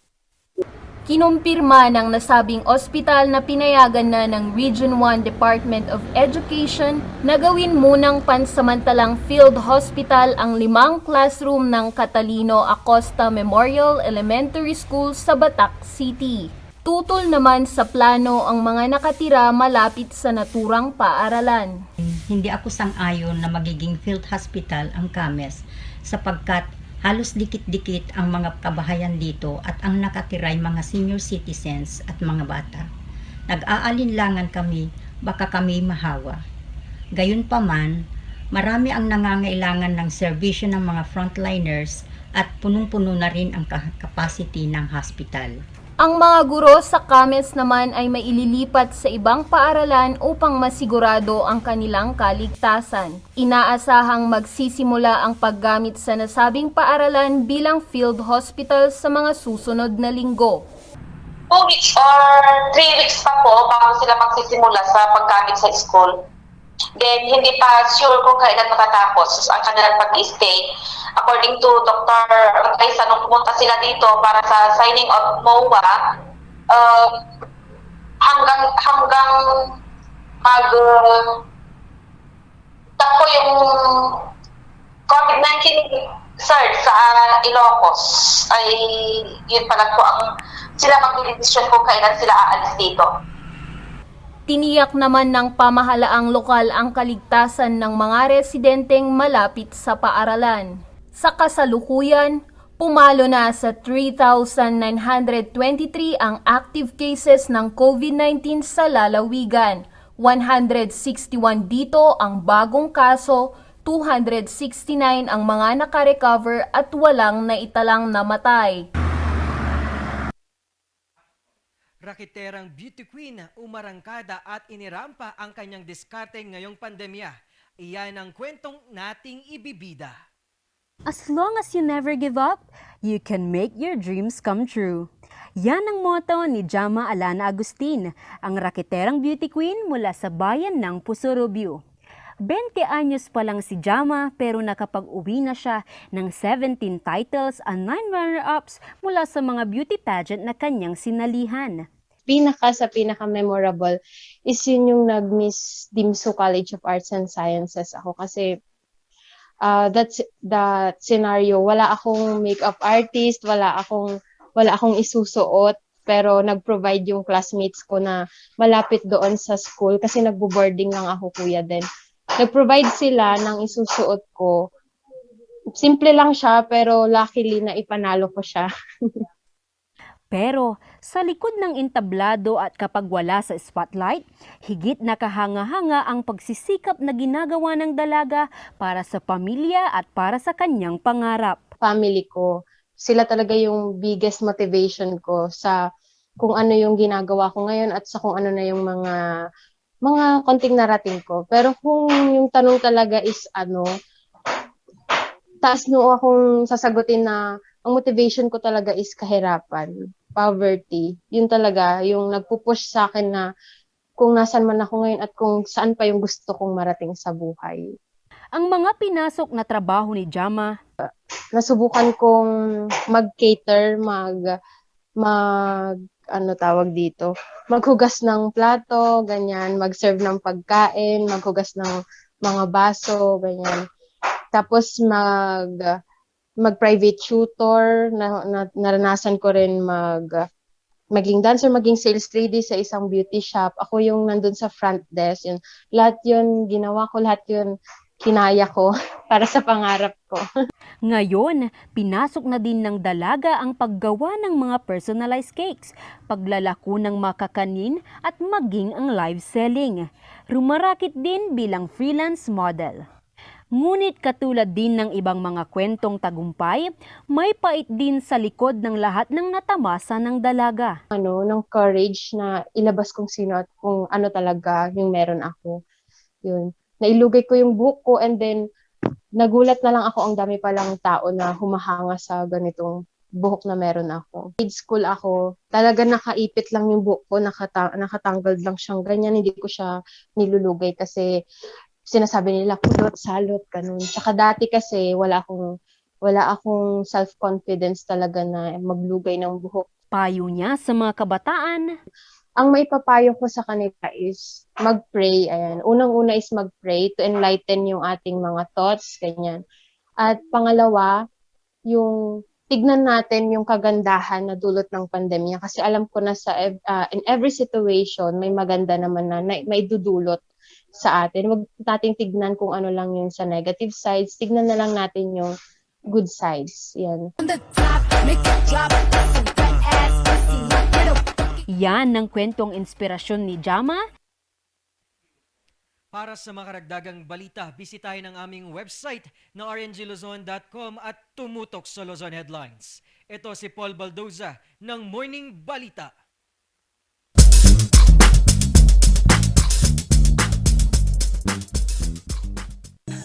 Kinumpirma ng nasabing ospital na pinayagan na ng Region 1 Department of Education na gawin munang pansamantalang field hospital ang 5 classroom ng Catalino Acosta Memorial Elementary School sa Batac City. Tutol naman sa plano ang mga nakatira malapit sa naturang paaralan. Hindi ako sang-ayon na magiging field hospital ang KAMES sapagkat halos dikit-dikit ang mga kabahayan dito at ang nakatiray mga senior citizens at mga bata. Nag-aalinlangan kami, baka kami mahawa. Gayunpaman, marami ang nangangailangan ng serbisyo ng mga frontliners at punong-puno na rin ang capacity ng hospital. Ang mga guro sa KAMES naman ay maililipat sa ibang paaralan upang masigurado ang kanilang kaligtasan. Inaasahang magsisimula ang paggamit sa nasabing paaralan bilang field hospital sa mga susunod na linggo. 2 weeks or 3 weeks pa po bago sila magsisimula sa paggamit sa school. Then, hindi pa sure kung kailan matatapos ang kanilang pag-stay. According to Dr. Raisa, nung pumunta sila dito para sa signing of MOA, hanggang takpo yung COVID-19 surge sa Ilocos, ay yun pala po ang sila mag-decision kung kailan sila aalis dito. Tiniyak naman ng pamahalaang lokal ang kaligtasan ng mga residenteng malapit sa paaralan. Sa kasalukuyan, pumalo na sa 3,923 ang active cases ng COVID-19 sa lalawigan. 161 dito ang bagong kaso, 269 ang mga nakarecover at walang naitalang namatay. Rakiterang beauty queen, umarangkada at inirampa ang kanyang diskarte ngayong pandemya. Iyan ang kwentong nating ibibida. As long as you never give up, you can make your dreams come true. Yan ang motto ni Jama Alana Agustin, ang rakiterang beauty queen mula sa bayan ng Pusurubio. 20 anyos pa lang si Jama pero nakapag-uwi na siya ng 17 titles and 9 runner-ups mula sa mga beauty pageant na kanyang sinalihan. Pinaka-memorable is yun yung nag-Miss Dimso College of Arts and Sciences ako kasi that's that scenario. Wala akong makeup artist, wala akong isusuot, pero nag-provide yung classmates ko na malapit doon sa school kasi nagbo-boarding lang ako, kuya, din. Nag-provide sila ng isusuot ko. Simple lang siya, pero luckily na ipanalo ko siya. Pero sa likod ng entablado at kapag wala sa spotlight, higit nakahanga-hanga ang pagsisikap na ginagawa ng dalaga para sa pamilya at para sa kanyang pangarap. Family ko, sila talaga yung biggest motivation ko sa kung ano yung ginagawa ko ngayon at sa kung ano na yung mga konting narating ko. Pero kung yung tanong talaga is taas noo akong sasagutin na ang motivation ko talaga is kahirapan, poverty. Yun talaga, yung nagpupush sa akin na kung nasan man ako ngayon at kung saan pa yung gusto kong marating sa buhay. Ang mga pinasok na trabaho ni Jama, nasubukan kong mag-cater, maghugas ng plato, ganyan, mag-serve ng pagkain, maghugas ng mga baso, ganyan. Tapos mag-private tutor, naranasan ko rin maging dancer, maging sales lady sa isang beauty shop. Ako yung nandun sa front desk. Yun. Lahat yun, ginawa ko, lahat yun, kinaya ko para sa pangarap ko. Ngayon, pinasok na din ng dalaga ang paggawa ng mga personalized cakes, paglalako ng makakanin at maging ang live selling. Rumarakit din bilang freelance model. Ngunit katulad din ng ibang mga kwentong tagumpay, may pait din sa likod ng lahat ng natamasa ng dalaga. Ng courage na ilabas kung sino at kung ano talaga yung meron ako. Yun. Nailugay ko yung buhok ko and then nagulat na lang ako, ang dami palang tao na humahanga sa ganitong buhok na meron ako. Grade school ako, talaga nakaipit lang yung buhok ko, nakatanggal lang siyang ganyan, hindi ko siya nilulugay kasi sinasabi nila kulot, salot, ganun. Tsaka dati kasi wala akong self-confidence talaga na maglugay ng buhok. Payo niya sa mga kabataan, ang maipapayo ko sa kanila is mag-pray. Ayan. Unang-una is mag-pray to enlighten yung ating mga thoughts, ganyan. At pangalawa, yung tignan natin yung kagandahan na dulot ng pandemya kasi alam ko na in every situation may maganda naman na may dudulot sa atin. Huwag nating tignan kung ano lang yung sa negative sides. Tignan na lang natin yung good sides. Yan. Yan ang kwentong inspirasyon ni Jama. Para sa mga karagdagang balita, bisitahin ang aming website na rngluzon.com at tumutok sa Luzon Headlines. Ito si Paul Baldoza ng Morning Balita.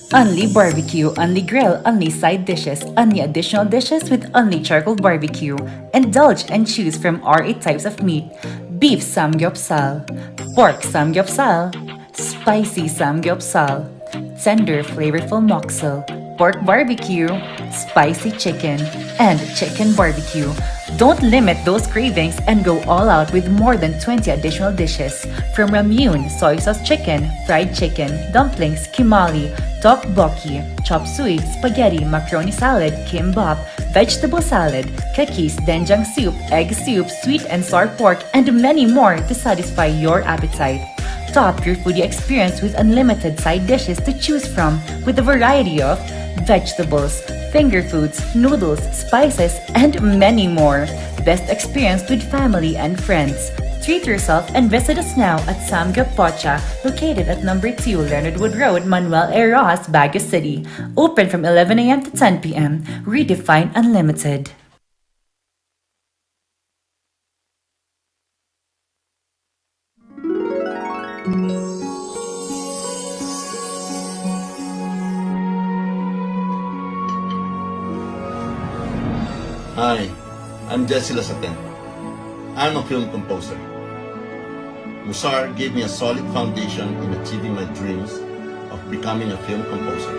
Only barbecue, only grill, only side dishes, only additional dishes with only charcoal barbecue. Indulge and choose from our 8 types of meat. Beef samgyeopsal, pork samgyeopsal, spicy samgyeopsal, tender flavorful moksel, pork barbecue, spicy chicken, and chicken barbecue. Don't limit those cravings and go all out with more than 20 additional dishes. From ramyun, soy sauce chicken, fried chicken, dumplings, kimali, tteokbokki, chop suey, spaghetti, macaroni salad, kimbap, vegetable salad, kakis, doenjang soup, egg soup, sweet and sour pork, and many more to satisfy your appetite. Top your foodie experience with unlimited side dishes to choose from with a variety of vegetables, finger foods, noodles, spices, and many more. Best experience with family and friends. Treat yourself and visit us now at Samgyup Pocha, located at number 2 Leonard Wood Road, Manuel A. Rojas, Baguio City. Open from 11 a.m. to 10 p.m. Redefine Unlimited. Hi, I'm Jesse Lasaten. I'm a film composer. Musar gave me a solid foundation in achieving my dreams of becoming a film composer.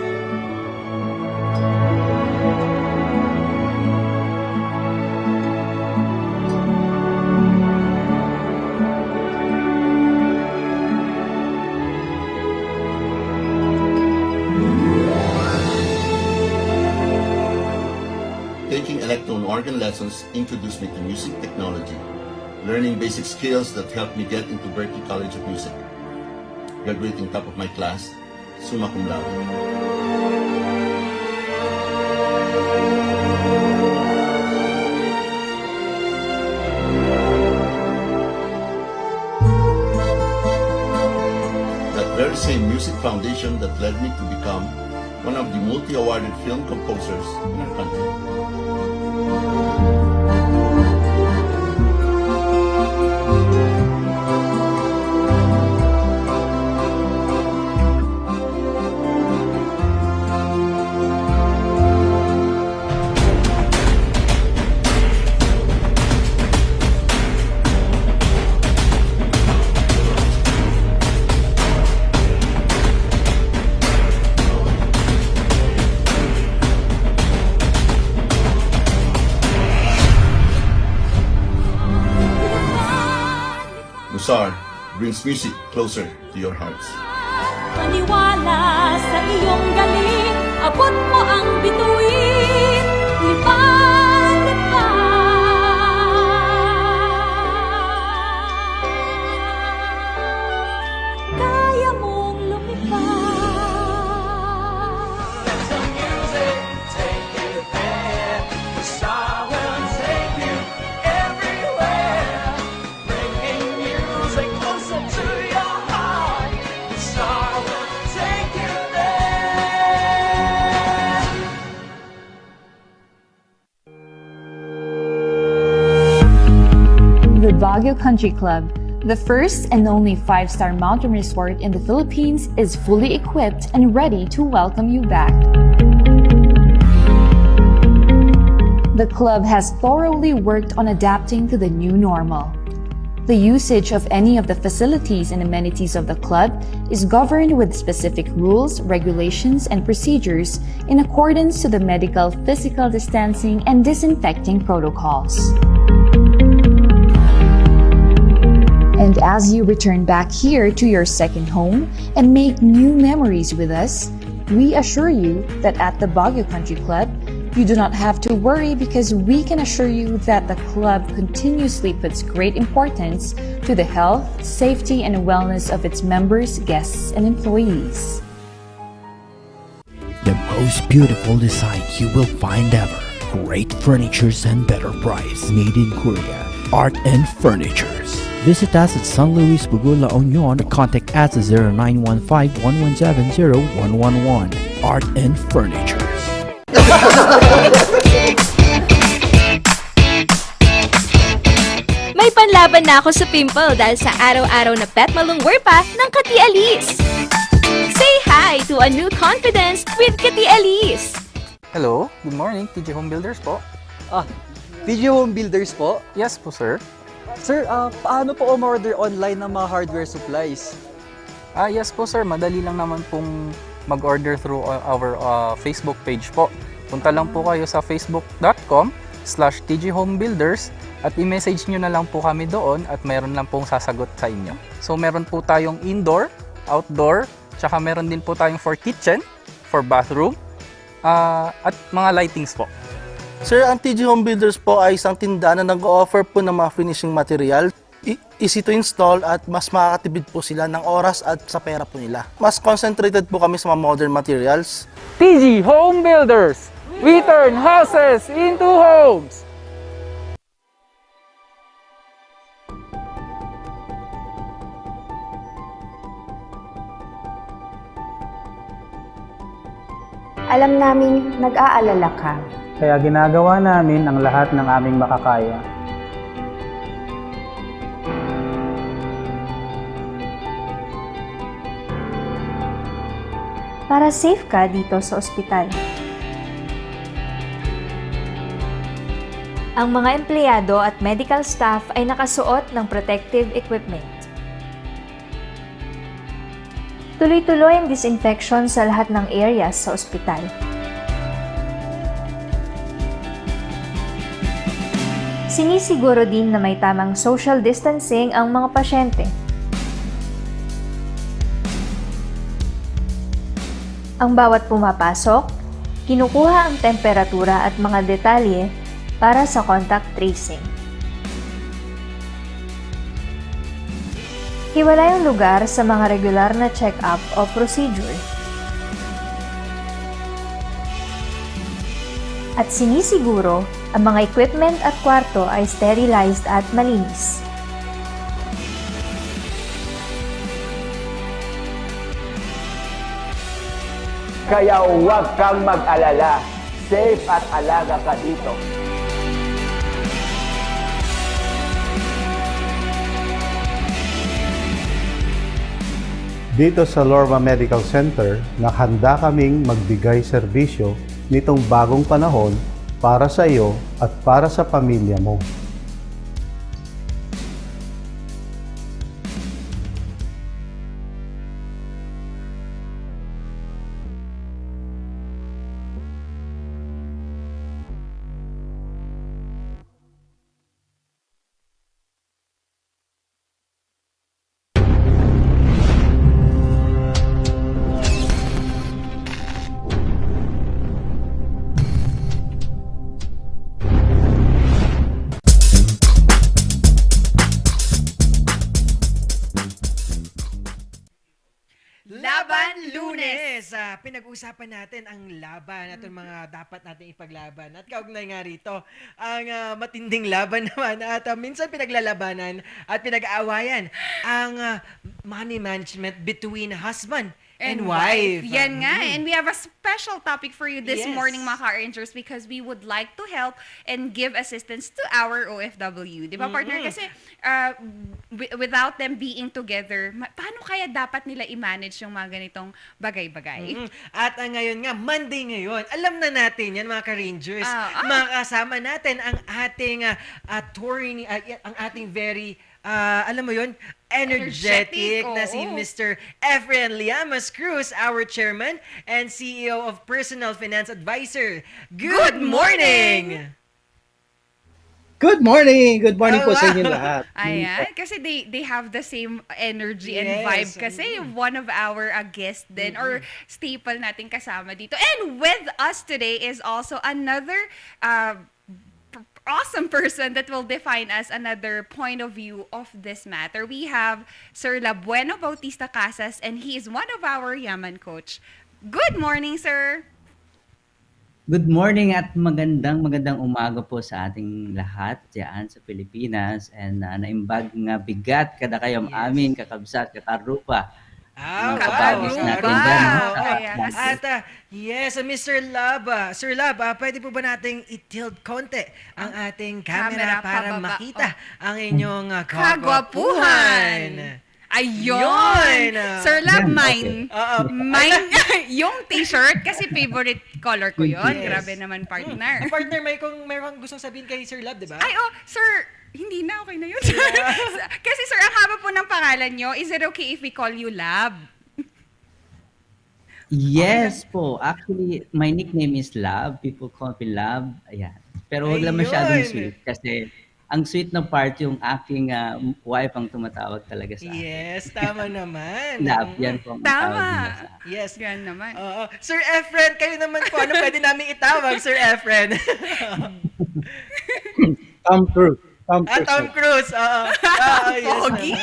taking electron organ lessons introduced me to music technology, learning basic skills that helped me get into Berklee College of Music. Graduating top of my class, summa cum laude. Very same music foundation that led me to become one of the multi-awarded film composers in our country. Musar brings music closer to your hearts. Maniwala sa iyong galing, abot mo ang bituin, lipa-lipa. Kaya mong lumipad. Let the music take you there, the star will take you everywhere, bringing music closer to your heart. The star will take you there. The Baguio Country Club, the first and only 5-star mountain resort in the Philippines, is fully equipped and ready to welcome you back. The club has thoroughly worked on adapting to the new normal. The usage of any of the facilities and amenities of the club is governed with specific rules, regulations, and procedures in accordance to the medical, physical distancing, and disinfecting protocols. And as you return back here to your second home and make new memories with us, we assure you that at the Baguio Country Club, you do not have to worry because we can assure you that the club continuously puts great importance to the health, safety, and wellness of its members, guests, and employees. The most beautiful design you will find ever. Great furnitures and better price. Made in Korea. Art and Furnitures. Visit us at San Luis Bugula, La Union, or contact us at 0915-117-0111. Art and Furnitures. May panlaban na ako sa pimple dahil sa araw-araw na pet malungwer pa ng Kati Alice. Say hi to a new confidence with Kati Alice. Hello, good morning, TG Home Builders po. TG Home Builders po? Yes po, sir. Sir, paano po umorder online ng mga hardware supplies? Yes po, sir. Madali lang naman pong mag-order through our Facebook page po. Punta lang po kayo sa facebook.com/tghomebuilders at i-message nyo na lang po kami doon at meron lang pong sasagot sa inyo. So meron po tayong indoor, outdoor, tsaka meron din po tayong for kitchen, for bathroom, at mga lightings po. Sir, ang TG Home Builders po ay isang tindahan na nag-offer po ng mga finishing material. Easy to install at mas makakatipid po sila ng oras at sa pera po nila. Mas concentrated po kami sa mga modern materials. TG Home Builders! We turn houses into homes! Alam naming nag-aalala ka. Kaya ginagawa namin ang lahat ng aming makakaya. Para safe ka dito sa ospital. Ang mga empleyado at medical staff ay nakasuot ng protective equipment. Tuloy-tuloy ang disinfection sa lahat ng areas sa ospital. Sinisiguro din na may tamang social distancing ang mga pasyente. Ang bawat pumapasok, Kinukuha ang temperatura at mga detalye para sa contact tracing. Hiwalay ang lugar sa mga regular na check-up o procedure. At sinisiguro ang mga equipment at kwarto ay sterilized at malinis. Kaya huwag kang mag-alala. Safe at alaga ka dito. Dito sa Lorma Medical Center, nakahanda kaming magbigay serbisyo nitong bagong panahon para sa iyo at para sa pamilya mo. Laban Lunes! Pinag-usapan natin ang laban at mga dapat natin ipaglaban. At kaugnay nga rito, ang matinding laban naman at minsan pinaglalabanan at pinag-aawayan ang money management between husband and wife. Yan nga. And we have a special topic for you this Yes. morning, mga ka-Rangers, because we would like to help and give assistance to our OFW. Di ba, partner? Kasi without them being together, paano kaya dapat nila i-manage yung mga ganitong bagay-bagay? At ngayon nga, Monday ngayon, alam na natin yan mga ka-Rangers. Makakasama natin ang ating attorney, ang ating very, alam mo yun, energetic na si Mr. Efren Liamas Cruz, our chairman and CEO of Personal Finance Advisor. Good morning! Good morning! Good morning po sa inyo lahat. Ayan, kasi they have the same energy and Yes. vibe kasi one of our guests din or staple natin kasama dito. And with us today is also another awesome person that will define us another point of view of this matter. We have Sir Labueno Bautista Casas, and he is one of our Yaman coach. Good morning, sir! Good morning at magandang umaga po sa ating lahat diyan sa Pilipinas, and naimbag nga bigat kada kayong amin kakabsat kakarupa. Kapagis natin dyan. At yes, Mr. Lab, Sir Lab, pwede po ba nating i-tilt konti ang ating camera para pababa. makita ang inyong Kagwapuhan! Ayun! Sir Lab, mine. Mine, yung t-shirt, kasi favorite color ko yun. Yes. Grabe naman, partner. Partner, may kung gustong sabihin kay Sir Lab, di ba? Ay, sir, hindi na, okay na yun. Kasi sir, ang haba po ng pangalan nyo, is it okay if we call you Lab? Yes po. Actually, my nickname is Love. People call me Love. Ayan. Pero huwag lang masyadong sweet kasi ang sweet na part yung aking wife ang tumatawag talaga sa akin. Yes, tama naman. Love, yan po ang tawag nila sa akin. Yes. Yan naman. Sir Efren, kayo naman po. Ano pwede namin itawag, Sir Efren? Tom Cruise. Tom Cruise. Yes. Pogi!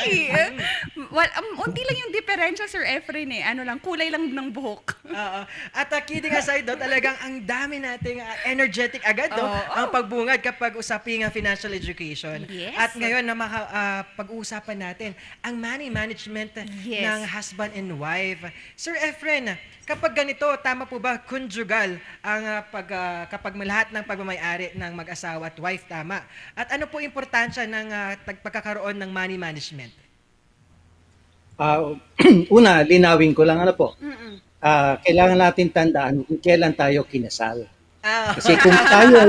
Well, unti lang yung diferensya, Sir Efren eh. Ano lang, kulay lang ng buhok. At kidding aside doon, talagang ang dami nating energetic agad ang pagbungad kapag usaping financial education. Yes. At ngayon na pag-uusapan natin ang money management ng husband and wife. Sir Efren, kapag ganito, tama po ba conjugal ang kapag lahat ng pagmamayari ng mag-asawa at wife, tama? At ano po importansya ng pagkakaroon ng money management? Una, linawin ko lang kailangan natin tandaan kung kailan tayo kinasal. Kasi kung tayo,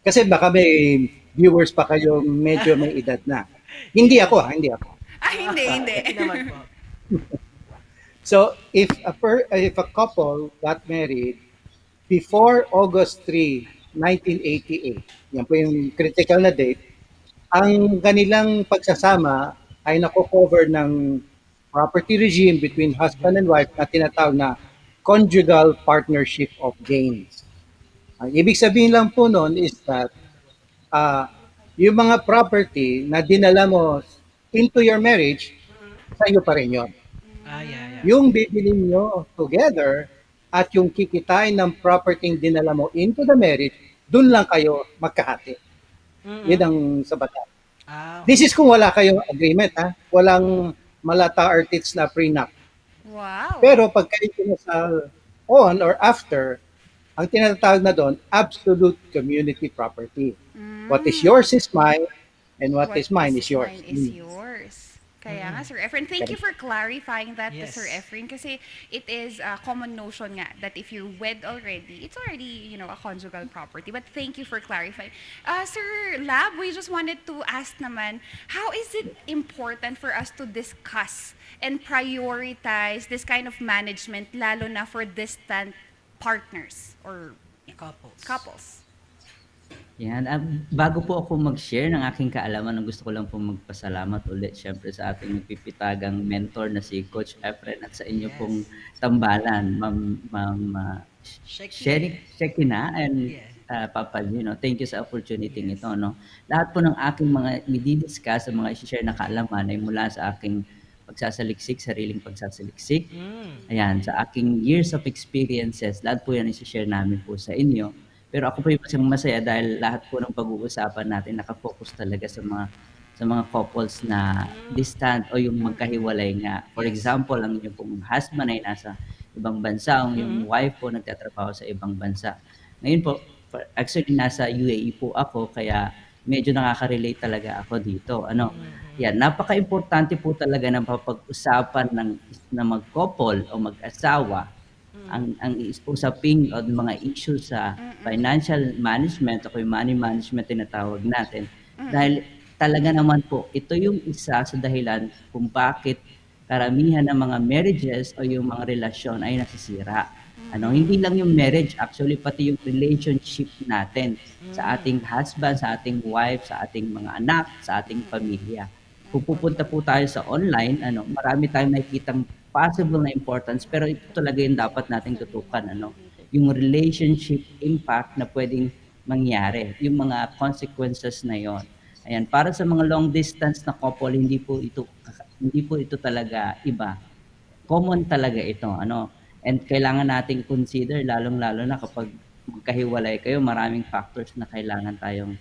kasi baka may viewers pa kayo medyo may edad na. Hindi ako. Hindi. Hindi naman po. So, if a couple got married before August 3, 1988, yan po yung critical na date, ang kanilang pagsasama ay nako-cover ng property regime between husband and wife na tinatawag na conjugal partnership of gains. Ang ibig sabihin lang po noon is that yung mga property na dinala mo into your marriage, sa iyo pa rin yun. Yung bibili nyo together at yung kikitain ng property dinala mo into the marriage, dun lang kayo magkahati. Yun ang sa batas. This is kung wala kayong agreement, ha? Walang malata artits na prenup. Wow. Pero pag kayo kinasal on or after, ang tinatawag na doon, absolute community property. What is yours is mine, and what is mine is yours. Mine is yours. Kaya nga, Sir Efren, thank you for clarifying that to Sir Efren, kasi it is a common notion nga that if you're wed already, it's already, a conjugal property. But thank you for clarifying. Sir Lab, we just wanted to ask naman, how is it important for us to discuss and prioritize this kind of management, lalo na for distant partners or couples? Yan. Bago po ako mag-share ng aking kaalaman, gusto ko lang po magpasalamat ulit syempre sa ating magpipitagang mentor na si Coach Efren at sa inyo pong tambalan, Ma'am Shekina and Papa Gino. Thank you sa opportunity ito. No? Lahat po ng aking mga i-discuss, sa mga i-share na kaalaman ay mula sa aking pagsasaliksik, sariling pagsasaliksik. Ayan, sa aking years of experiences, lahat po yan i-share namin po sa inyo. Pero ako po yung masaya dahil lahat po ng pag-uusapan natin nakafocus talaga sa mga couples na distant o yung magkahiwalay nga. For example, ang inyong pong husband ay nasa ibang bansa, ang yung wife po nagtatrabaho sa ibang bansa. Ngayon po, actually nasa UAE po ako, kaya medyo nakaka-relate talaga ako dito. Yan, napaka-importante po talaga ng papag-usapan na mag-couple o mag-asawa ang usaping o mga issues sa financial management o yung money management tinatawag natin. Dahil talaga naman po, ito yung isa sa dahilan kung bakit karamihan ng mga marriages o yung mga relasyon ay nasisira. Hindi lang yung marriage, actually pati yung relationship natin sa ating husband, sa ating wife, sa ating mga anak, sa ating pamilya. Kung pupunta po tayo sa online, marami tayong nakikitang possible na importance, pero ito talaga yung dapat nating tutukan, yung relationship impact na pwedeng mangyari, yung mga consequences na yon. Ayan, para sa mga long distance na couple, hindi po ito talaga iba. Common talaga ito, And kailangan nating consider, lalong-lalo na kapag magkahiwalay kayo, maraming factors na kailangan tayong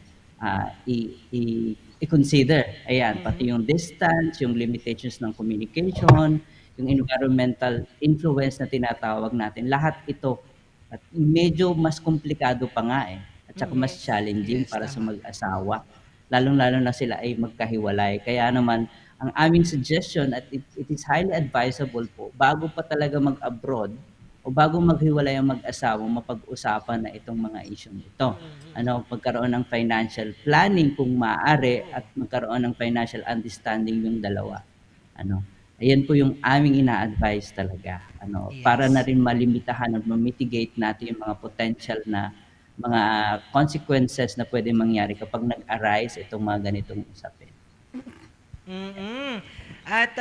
i-consider. Ayan, pati yung distance, yung limitations ng communication, yung environmental influence na tinatawag natin, lahat ito at medyo mas komplikado pa nga at saka mas challenging para sa mag-asawa, lalong-lalo na sila ay magkahiwalay. Kaya naman ang aming suggestion at it is highly advisable po, bago pa talaga mag-abroad o bago maghiwalay ang mag-asawa, mapag-usapan na itong mga issue nito. Pagkaroon ng financial planning kung maaari at magkaroon ng financial understanding yung dalawa. Ayan po yung aming ina-advise talaga. Para na rin malimitahan at ma-mitigate natin yung mga potential na mga consequences na pwede mangyari kapag nag-arise itong mga ganitong usapin. At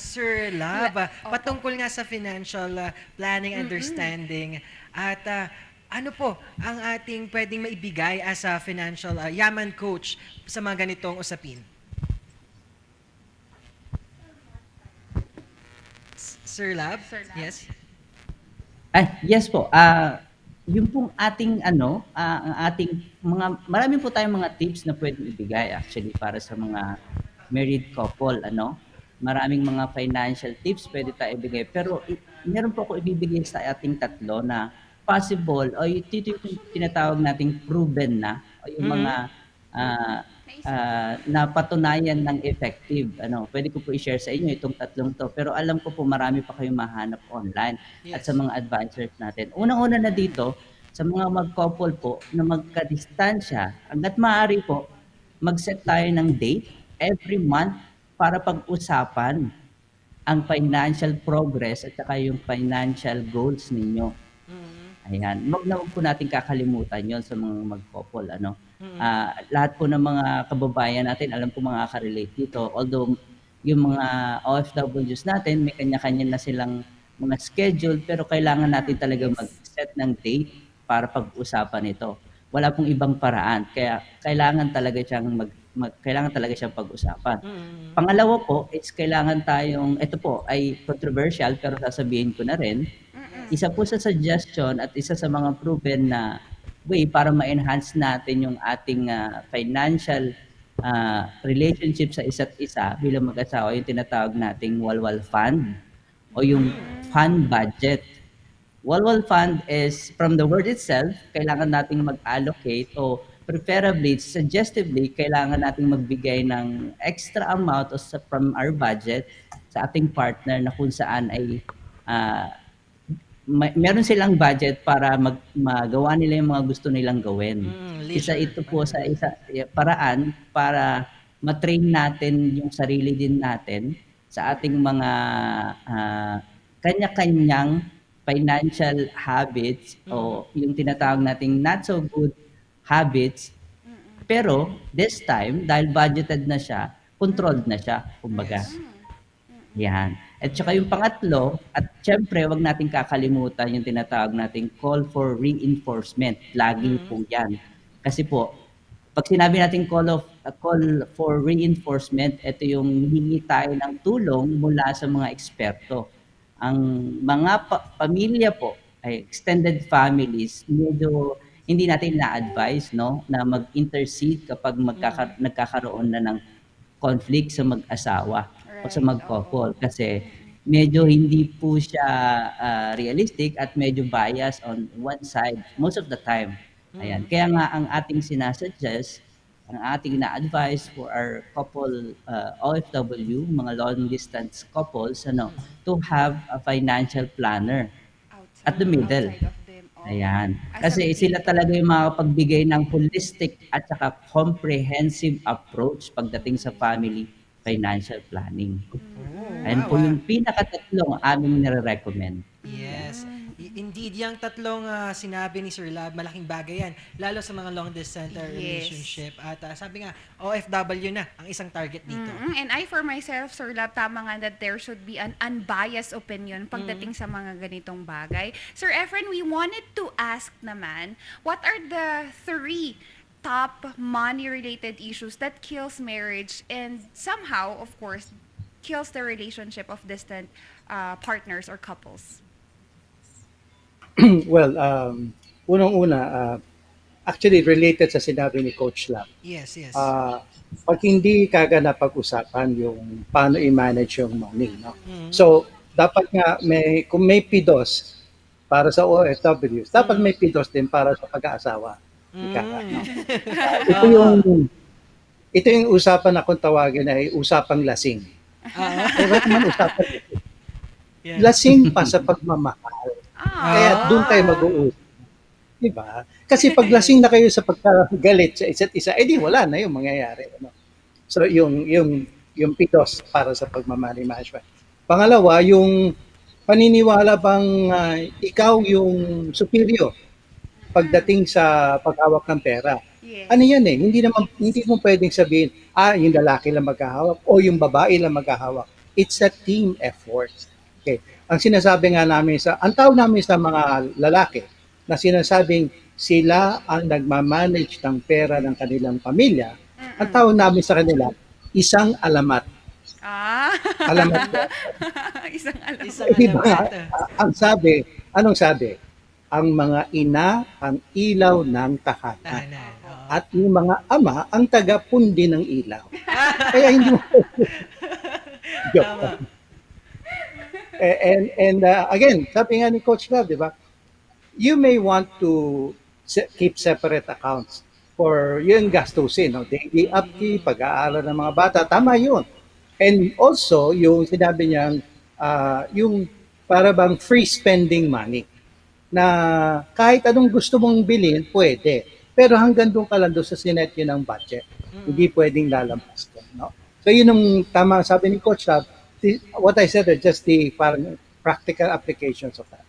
Sir Lab, patungkol nga sa financial planning, understanding, at ano po ang ating pwedeng maibigay as a financial yaman coach sa mga ganitong usapin? Sir Lab? Yes? Yes po. Yung pong ating ang ating marami po tayong mga tips na pwedeng ibigay actually para sa mga married couple, Maraming mga financial tips pwede tayo ibigay. Pero meron po ako ibibigay sa ating tatlo na possible o ito yung tinatawag nating proven na o yung mga na patunayan ng effective. Pwede ko po i-share sa inyo itong tatlong to. Pero alam ko po marami pa kayong mahanap online at sa mga advisors natin. Unang-una na dito, sa mga mag-couple po na magka-distansya, hanggat maaari po, mag-set tayo ng date every month para pag-usapan ang financial progress at saka yung financial goals ninyo. Ayan. Wag po natin kakalimutan yon sa mga mag-couple. Lahat po ng mga kababayan natin, alam ko makaka-relate dito. Although yung mga OFWs natin, may kanya-kanya na silang mga schedule, pero kailangan natin talaga mag-set ng date para pag-usapan ito. Wala pong ibang paraan, kaya kailangan talaga siyang pag-usapan. Pangalawa po is kailangan tayong, ito po ay controversial pero sasabihin ko na rin, isa po sa suggestion at isa sa mga proven na way para ma-enhance natin yung ating financial relationship sa isa't isa bilang mag-asawa, yung tinatawag nating walwal fund o yung fund budget. Walwal fund is, from the word itself, kailangan nating mag-allocate o preferably, suggestively, kailangan nating magbigay ng extra amount from our budget sa ating partner na kung saan ay meron silang budget para magawa nila yung mga gusto nilang gawin. Isa ito po sa paraan para matrain natin yung sarili din natin sa ating mga kanya-kanyang financial habits o yung tinatawag nating not so good habits. Pero this time, dahil budgeted na siya, controlled na siya, kumbaga. Yan. At saka yung pangatlo, at syempre, wag natin kakalimutan yung tinatawag nating call for reinforcement. Lagi po yan. Kasi po, pag sinabi natin call for reinforcement, ito yung hingi tayo ng tulong mula sa mga eksperto. Ang mga pamilya po, ay extended families, medyo hindi natin na-advise no, na mag-intercede kapag nagkakaroon na ng conflict sa mag-asawa o sa mag-couple. Kasi medyo hindi po siya realistic at medyo biased on one side most of the time. Ayan. Kaya nga ang ating sinasuggest, ang ating na-advise for our couple OFW, mga long-distance couples, to have a financial planner at the middle. Ayan. Kasi sila talaga yung makapagbigay ng holistic at saka comprehensive approach pagdating sa family financial planning. Ayan po yung pinakatatlong aming nire-recommend. Yes. Indeed, yung tatlong sinabi ni Sir Lab, malaking bagay yan. Lalo sa mga long-distance relationship. At sabi nga, OFW na ang isang target dito. And I for myself, Sir Lab, tama nga that there should be an unbiased opinion pagdating sa mga ganitong bagay. Sir Efren, we wanted to ask naman, what are the 3 top money-related issues that kills marriage and somehow, of course, kills the relationship of distant partners or couples? Well, unang-una, actually related sa sinabi ni Coach Lam. Yes. Pag hindi kaga napag-usapan yung paano i-manage yung money, no? So, dapat nga kung may PIDOS para sa OFWs, dapat may PIDOS din para sa pag-aasawa. No? Ito yung usapan na kung tawagin ay usapang lasing. Bakit man usapan ito? Lasing pa sa pagmamahal. Kaya doon tayo mag-uusap. Diba? Kasi pag lasing na kayo sa pagkagalit sa isa't isa, edi wala na yung mangyayari. Ano? So yung PIDOS para sa pagmamahal management. Pangalawa, yung paniniwala bang ikaw yung superior pagdating sa paghawak ng pera. Ano yan hindi mo pwedeng sabihin, yung lalaki lang maghahawak o yung babae lang maghahawak. It's a team effort. Okay. Ang sinasabi nga namin ang tawag namin sa mga lalaki na sinasabing sila ang nagmamanage ng pera ng kanilang pamilya, ang tawag namin sa kanila, isang alamat. Alamat. Isang alamat. Diba, anong sabi? Ang mga ina ang ilaw ng tahanan. At yung mga ama ang tagapundi ng ilaw. Kaya hindi mo joke. And again, sabi nga ni Coach Love, di ba? You may want to keep separate accounts for yung gastusin, daily upkeep, pag-aaral ng mga bata, tama yun. And also, yung sinabi niyang, yung para bang free spending money, na kahit anong gusto mong bilhin, pwede. Pero hanggang doon ka lang doon sa sinet yun ang budget. Hindi pwedeng lalabas doon. No? So yun ang tama sabi ni Coach Love, what I said are just the practical applications of that.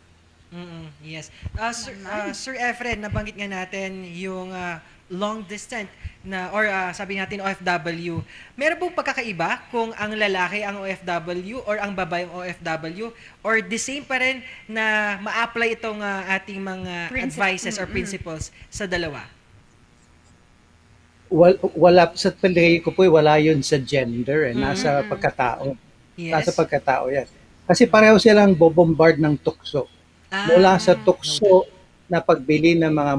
Yes. Sir Efren, nabanggit nga natin yung long distance na or sabi natin OFW, meron pong pagkakaiba kung ang lalaki ang OFW or ang babae ang OFW or the same pa rin na ma-apply itong ating mga advices or principles sa dalawa? Wala sa palagay ko po, wala yun sa gender, nasa pagkatao. Nasa pagkatao yan. Kasi pareho silang bobombard ng tukso. Mula sa tukso na pagbili ng mga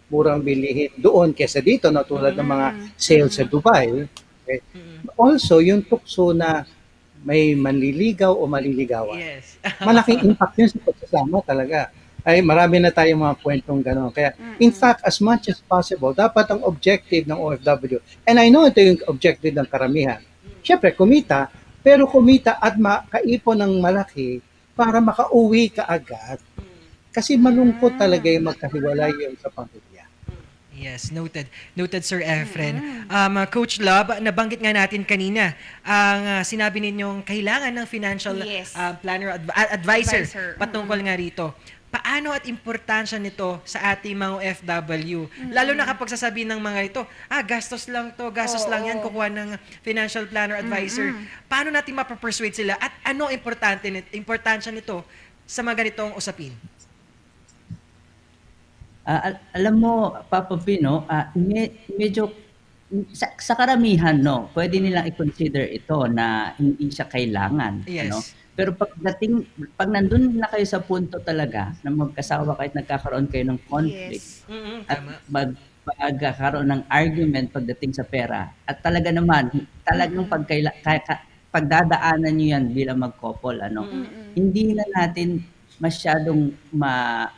murang bilihin doon kesa dito, no, tulad ng mga sales sa Dubai. Okay? Also, yung tukso na may manliligaw o maliligawan. Malaking impact yun sa pagsasama talaga. Ay, marami na tayong mga kwentong gano'n. Kaya, in fact, as much as possible, dapat ang objective ng OFW, and I know ito yung objective ng karamihan, syempre, kumita, pero kumita at makaipon ng malaki para makauwi ka agad. Kasi malungkot talaga yung magkahiwalay yung sa pamilya. Yes, noted. Noted, Sir Efren. Coach Love, nabanggit nga natin kanina ang sinabi ninyong kailangan ng financial planner advisor patungkol nga rito. Paano at importansya nito sa ating mga OFW? Lalo na kapag sasabihin ng mga ito, gastos lang to, gastos lang yan, kukuha ng financial planner advisor. Paano natin mapapersuade sila at ano importansya nito sa mga ganitong usapin? Alam mo, Papa Pino, medyo sa karamihan, no, pwede nilang i-consider ito na hindi siya kailangan. Ano? Pero pag nandun na kayo sa punto talaga na magkasawa kahit nagkakaroon kayo ng conflict at magkakaroon ng argument pagdating sa pera at talagang pagdadaanan nyo yan bilang mag-couple, hindi na natin masyadong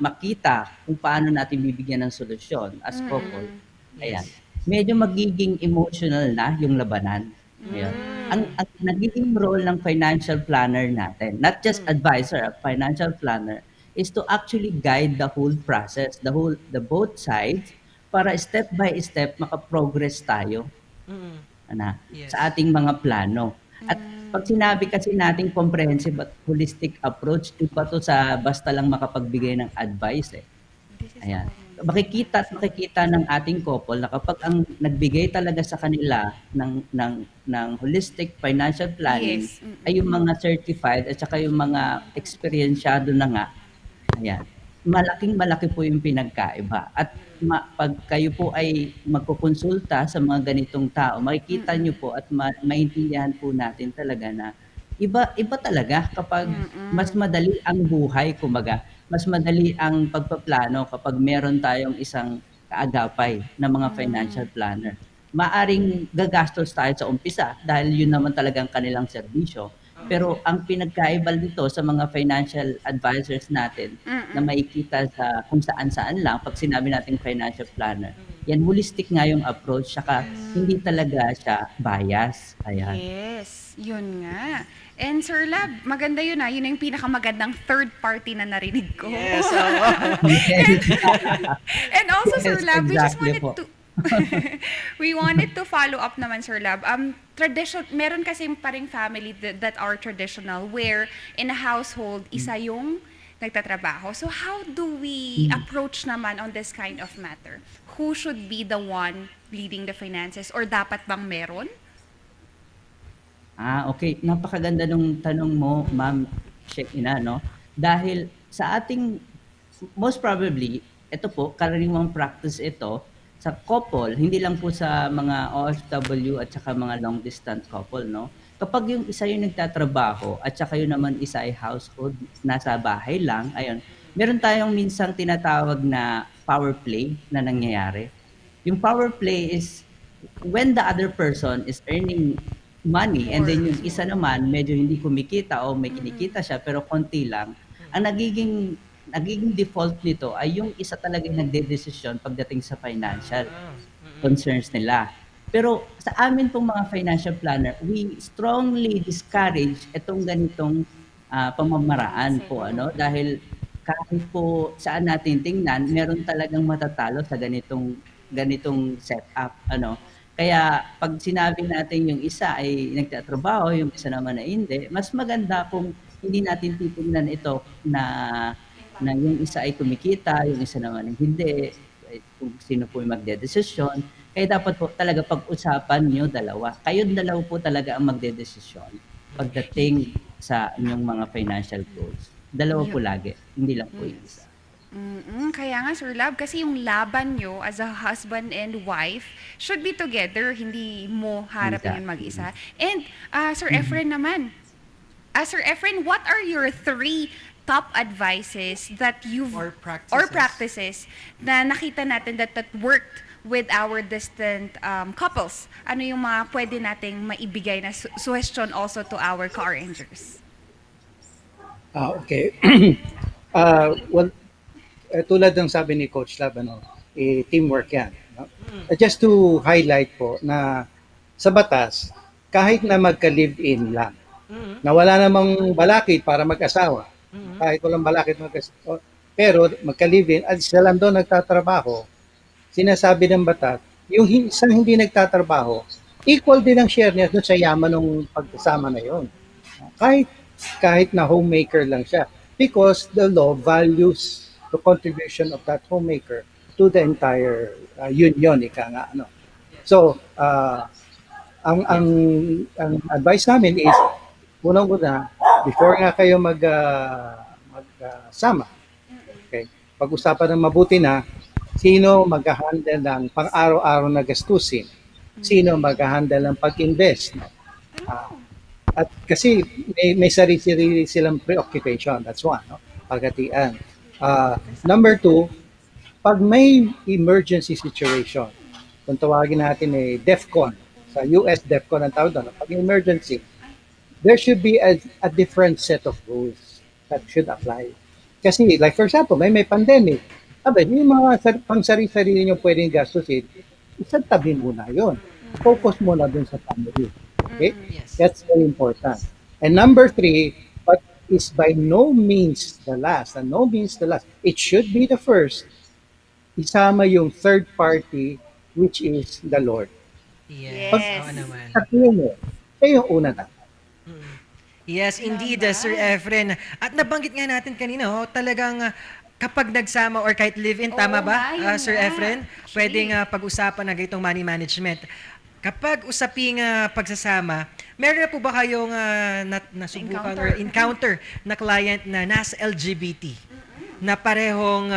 makita kung paano natin bibigyan ng solusyon as couple. Ayan. Medyo magiging emotional na yung labanan. Ayan. Ang nagiging role ng financial planner natin, not just advisor, financial planner, is to actually guide the whole process, the both sides, para step by step makaprogress tayo sa ating mga plano. At pag sinabi kasi natin comprehensive at holistic approach, iba to sa basta lang makapagbigay ng advice. Ayan. Makikita ng ating couple na kapag ang nagbigay talaga sa kanila ng holistic financial planning ay yung mga certified at saka yung mga experyensyado na nga. Ayan. Malaki po yung pinagkaiba. At pag kayo po ay magkukonsulta sa mga ganitong tao, makikita nyo po at maintindihan po natin talaga na iba talaga kapag mas madali ang buhay, kumbaga. Mas madali ang pagpaplano kapag meron tayong isang kaagapay na mga financial planner. Maaring gagastos tayo sa umpisa dahil yun naman talagang kanilang serbisyo. Pero ang pinagkaiba nito sa mga financial advisors natin na makikita sa kung saan-saan lang pag sinabi nating financial planner, yan holistic nga yung approach, saka hindi talaga siya bias. Ayan. Yes, yun nga. And Sir Lab, maganda yun yun yung pinakamagandang third party na narinig ko. Yes, and also Sir Lab, exactly we wanted to follow up naman, Sir Lab. Meron kasi paring family that are traditional where in a household, isa yung nagtatrabaho. So how do we approach naman on this kind of matter? Who should be the one leading the finances or dapat bang meron? Okay. Napakaganda nung tanong mo, Ma'am Sheikina, no? Dahil sa ating, most probably, ito po, karaniwang practice ito, sa couple, hindi lang po sa mga OFW at saka mga long distance couple, no? Kapag yung isa yung nagtatrabaho at saka yung naman isa ay household, nasa bahay lang, ayun, meron tayong minsang tinatawag na power play na nangyayari. Yung power play is when the other person is earning money and then yung isa naman medyo hindi kumikita o may kinikita siya pero konti lang, ang nagiging default nito ay yung isa talaga yung nagdedesisyon pagdating sa financial concerns nila. Pero sa amin pong mga financial planner, we strongly discourage itong ganitong pamamaraan po, dahil kahit po saan natin tingnan, meron talagang matatalo sa ganitong setup, Kaya pag sinabi natin yung isa ay nagtatrabaho, yung isa naman ay hindi, mas maganda kung hindi natin titingnan ito na yung isa ay kumikita, yung isa naman ay hindi. kung sino po yung magdedesisyon. Kaya dapat po talaga pag-usapan nyo dalawa. Kayong dalawa po talaga ang magdedesisyon pagdating sa inyong mga financial goals. Dalawa po lagi, hindi lang po yung isa. Kaya nga, Sir Love, kasi yung laban nyo as a husband and wife should be together, hindi mo harapin yun mag-isa. And Sir Efren naman, Sir Efren, what are your 3 top advices that you've Or practices na nakita natin that worked with our distant couples? Ano yung mga pwede nating maibigay na suggestion also to our co-arrangers? Okay. Well, tulad ng sabi ni Coach Lab, teamwork yan. No? Just to highlight po na sa batas, kahit na magka-live-in lang, na wala namang balakid para mag-asawa, kahit walang balakid mag-asawa, pero magka-live-in at sila lang doon nagtatrabaho, sinasabi ng batas, yung isang hindi nagtatrabaho, equal din ang share niya doon sa yaman ng pagkasama na yon. Kahit na homemaker lang siya, because the law values the contribution of that homemaker to the entire union, ika nga, ano. So, ang advice namin is, unang-una, before nga kayo magsama, okay, pag-usapan ng mabuti na, sino mag-handle ng pang-araw-araw na gastusin, sino mag-handle ng pag-invest. No? At kasi may sarili silang preoccupation, that's one, no? Pagatian. Number 2, pag may emergency situation, kung tawagin natin DEFCON, sa US DEFCON ang tawag doon, pag emergency, there should be a different set of rules that should apply. Kasi, like for example, may pandemic, yung mga pang-sarili-sarili nyo pwedeng gastusin, isang tabi muna yun. Focus muna dun sa family. Okay? That's very important. And number 3, but is by no means the last, and no means the last. It should be the first. Isama yung third party, which is the Lord. Yes. Oo naman. Sabihin mo, siya yung una na. Yes, indeed, Sir Efren. At nabanggit nga natin kanina, talagang kapag nagsama or kahit live-in, tama ba, Sir Efren? Pwedeng pag-usapan na ganitong money management. Kapag usaping pagsasama, meron na po ba kayong nasubukan or encounter na client na nasa LGBT? Na parehong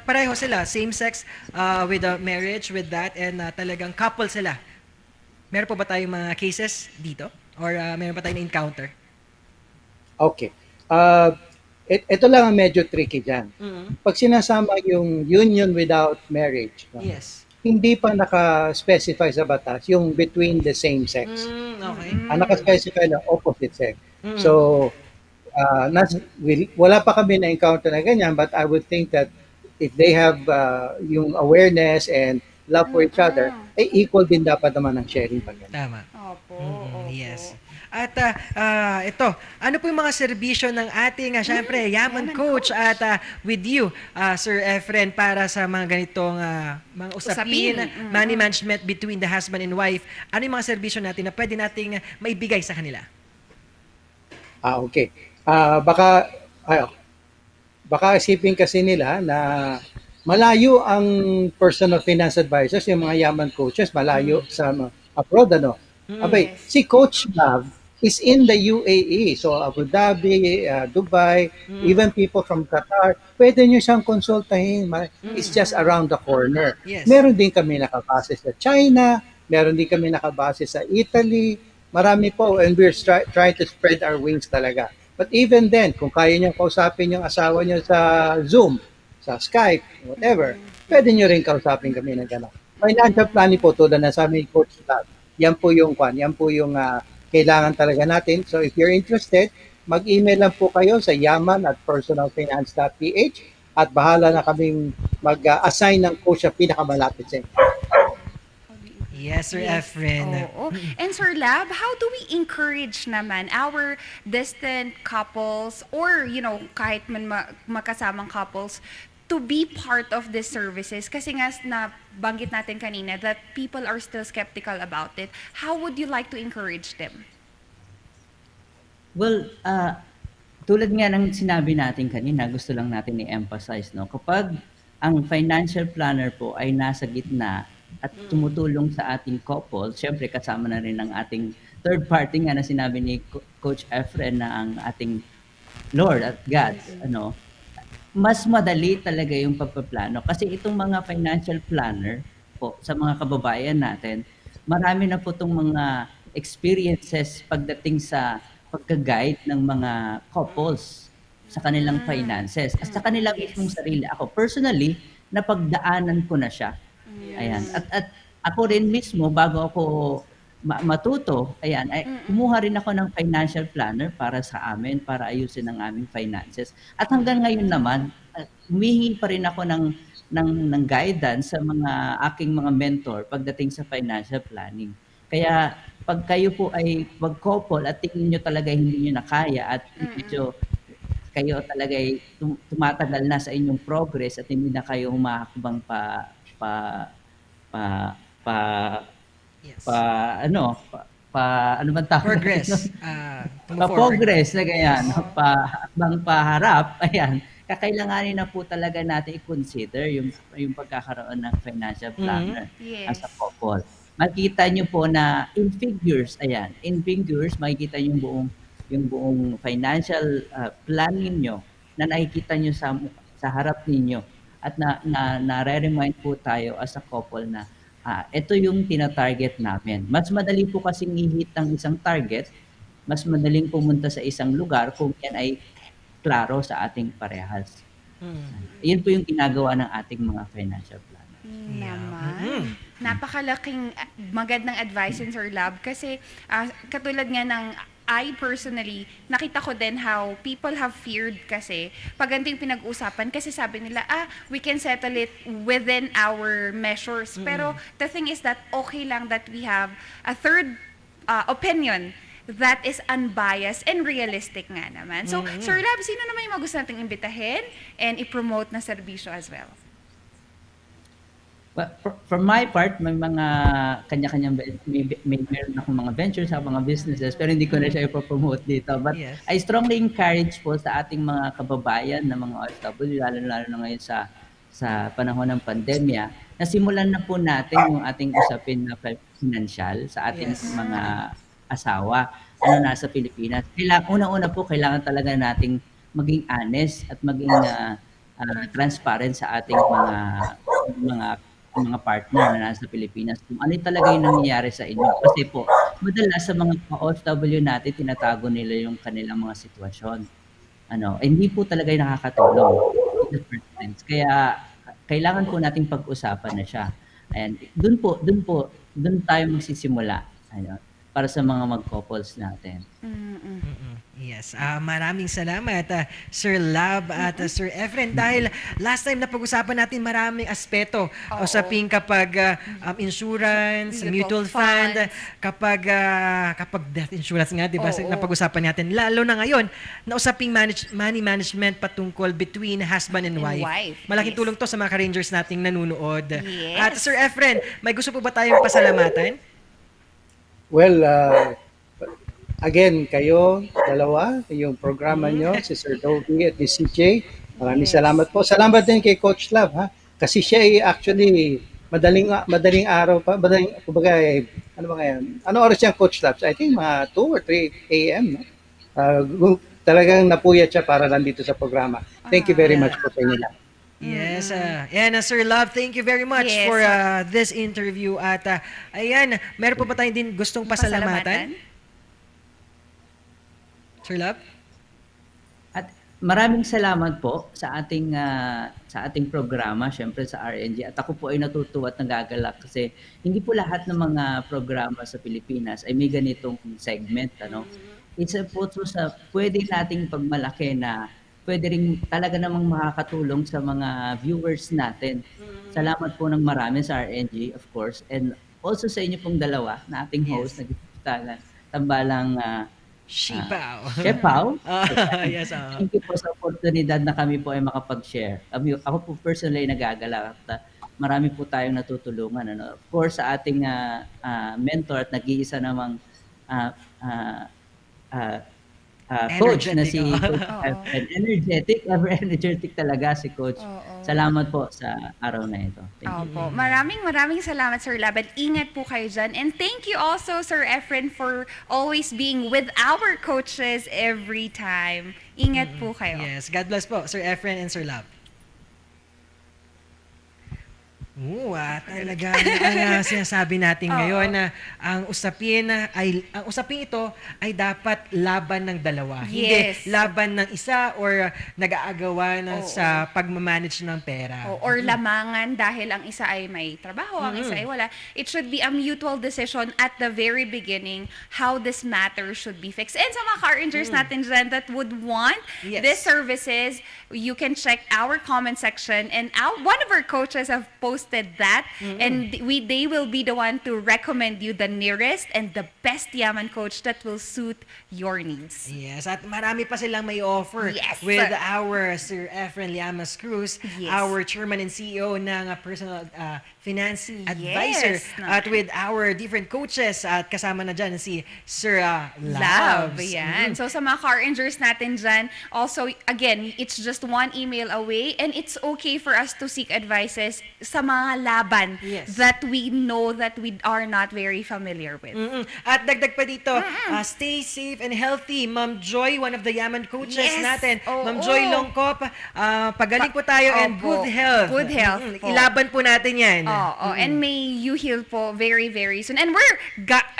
pareho sila, same sex with a marriage, with that, and talagang couple sila. Meron po ba tayong mga cases dito? Or meron pa tayong encounter? Okay. Ito lang ang medyo tricky dyan. Pag sinasama yung union without marriage, no? Yes. Hindi pa naka-specify sa batas yung between the same sex. Okay. Ang naka-specify lang opposite sex. So, wala pa kami na-encounter na ganyan, but I would think that if they have yung awareness and love for each other, equal din dapat naman ang sharing pag ganyan. Tama. Opo. Yes. At ito, ano po yung mga serbisyo ng ating, syempre, Yaman Coach at with you, Sir Efren, para sa mga ganitong mga usapin, money management between the husband and wife. Ano yung mga serbisyo natin na pwede nating maibigay sa kanila? Okay. Baka isipin kasi nila na malayo ang personal finance advisors, yung mga Yaman coaches, malayo sa abroad, ano. Abay, si Coach Love is in the UAE. So Abu Dhabi, Dubai, even people from Qatar, pwede nyo siyang konsultahin. It's just around the corner. Yes. Meron din kami nakabase sa China, meron din kami nakabase sa Italy, marami po, and we're trying to spread our wings talaga. But even then, kung kaya nyo kausapin yung asawa nyo sa Zoom, sa Skype, whatever, pwede nyo rin kausapin kami ng gano'n. Financial planning po, tulad na sabi ni Coach Lab, yan po yung kailangan talaga natin. So if you're interested, mag-email lang po kayo sa yaman@personalfinance.ph at bahala na kaming mag-assign ng coach sa pinakamalapit sa inyo. Yes, Sir Efren. And Sir Lab, how do we encourage naman our distant couples or, kahit man magkasamang couples to be part of these services? Kasi nga nabanggit natin kanina that people are still skeptical about it. How would you like to encourage them? Well, tulad nga ng sinabi natin kanina, gusto lang natin i-emphasize, no? Kapag ang financial planner po ay nasa gitna at tumutulong sa ating couple. Siyempre kasama na rin ang ating third party nga na sinabi ni Coach Efren na ang ating Lord at God, mas madali talaga yung pagpaplano. Kasi itong mga financial planner po sa mga kababayan natin, marami na po itong mga experiences pagdating sa pagka-guide ng mga couples sa kanilang finances at sa kanilang mismong sarili. Ako personally, napagdaanan ko na siya. Ayan. At ako rin mismo, bago ako matuto, ayan, ay kumuha rin ako ng financial planner para sa amin, para ayusin ang aming finances. At hanggang ngayon naman, humihingi pa rin ako ng guidance sa mga aking mga mentor pagdating sa financial planning. Kaya pag kayo po ay mag-couple at tingin nyo talaga hindi nyo na kaya at medyo kayo talaga ay tumatagal na sa inyong progress at hindi na kayo humakbang ano man tawag? Progress. Progress na ganyan. Paharap, ayan. Kakailanganin na po talaga natin i-consider yung pagkakaroon ng financial planner as a couple. Makikita nyo po na in figures, makikita nyo yung buong financial plan ninyo na nakikita nyo sa harap ninyo at na-remind po tayo as a couple na ito yung tina-target namin. Mas madali po kasing i-hit ang isang target, mas madaling pumunta sa isang lugar kung yan ay klaro sa ating parehas. Yan po yung ginagawa ng ating mga financial planner. Naman. Napakalaking magandang advice in Sir Lab kasi katulad nga ng I personally, nakita ko din how people have feared kasi pag ganito yung pinag-usapan kasi sabi nila, we can settle it within our measures. Pero the thing is that okay lang that we have a third opinion that is unbiased and realistic nga naman. So, Sir Lab, sino naman yung mga gusto nating imbitahin and i-promote na serbisyo as well? For my part, may mga kanya-kanyang meron akong mga ventures sa mga businesses pero hindi ko na siya ipopromote dito. But I strongly encourage po sa ating mga kababayan na mga OFW, lalo-lalo na ngayon sa panahon ng pandemya, na simulan na po natin yung ating usapin na financial sa ating mga asawa nasa Pilipinas. Una-una po, kailangan talaga nating maging honest at maging transparent sa ating mga partner na nasa Pilipinas kung ano talaga yung nangyayari sa inyo. Kasi po, madalas sa mga OFW natin, tinatago nila yung kanilang mga sitwasyon. Hindi po talaga yung nakakatulong. Kaya, kailangan po nating pag-usapan na siya. Ayan, doon tayo magsisimula. Para sa mga mag-couples natin. Yes. Maraming salamat, Sir Lab at Sir Efren. Dahil last time na pag-usapan natin maraming aspeto. Usaping kapag insurance, mutual fund, kapag death insurance nga, di ba? Napag-usapan natin. Lalo na ngayon, na usaping money management patungkol between husband and wife. Malaking tulong to sa mga ka-rangers nating nanunood. At Sir Efren, may gusto po ba tayong pasalamatan? Well, again, kayo, dalawa, yung programa nyo, si Sir Dobby at si CJ, maraming salamat po. Salamat din kay Coach Lab, ha? Kasi siya ay actually, madaling araw pa, kumbaga, ano ba ngayon? Ano oras yan, Coach Lab? I think mga 2 or 3 a.m., no? Talagang napuyat siya para nandito sa programa. Thank you very much po sa inyo lang. Yes, and Sir Love, thank you very much for this interview. At ayan, meron po ba tayong din gustong pasalamatan? Sir Love? At maraming salamat po sa ating programa, syempre sa RNG. At ako po ay natutuwa at nagagalak kasi hindi po lahat ng mga programa sa Pilipinas ay may ganitong segment. Isa po sa pwede nating pagmalaki na pwede rin talaga namang makakatulong sa mga viewers natin. Salamat po ng marami sa RNG, of course, and also sa inyo pong dalawa na ating host, tambalang Shipao. Yes, Thank you po sa oportunidad na kami po ay makapag-share. Ako po personally nagagala at marami po tayong natutulungan. Of course, sa ating mentor at nag-iisa namang coach na si Energetic, Coach Efren. Energetic, ever energetic talaga si Coach. Salamat po sa araw na ito. Thank you. Opo. Maraming salamat, Sir Laban. Ingat po kayo dyan. And thank you also, Sir Efren, for always being with our coaches every time. Ingat po kayo. Yes, God bless po, Sir Efren and Sir Lab. Talaga ang sinasabi natin ngayon na ang usapin ito ay dapat laban ng dalawa. Yes. Hindi laban ng isa or nag-aagawa sa pagmamanage ng pera. Or lamangan dahil ang isa ay may trabaho, ang isa ay wala. It should be a mutual decision at the very beginning how this matter should be fixed. And sa mga car rangers natin dyan that would want these services, you can check our comment section and one of our coaches have posted that and they will be the one to recommend you the nearest and the best Yaman coach that will suit your needs. Yes, at marami pa silang may offer with our Sir Efren Llamas Cruz, our chairman and CEO ng personal finance advisor, at with our different coaches at kasama na dyan si Sir Love. Labs. Yan. So sa mga car rangers natin dyan, also again, it's just one email away and it's okay for us to seek advices sa mga laban that we know that we are not very familiar with. At dagdag pa dito, stay safe and healthy. Ma'am Joy, one of the Yaman coaches natin. Ma'am Joy Longkop, pagaling po tayo and good health. Good health po. Ilaban po natin yan. And may you heal po very, very soon. And we're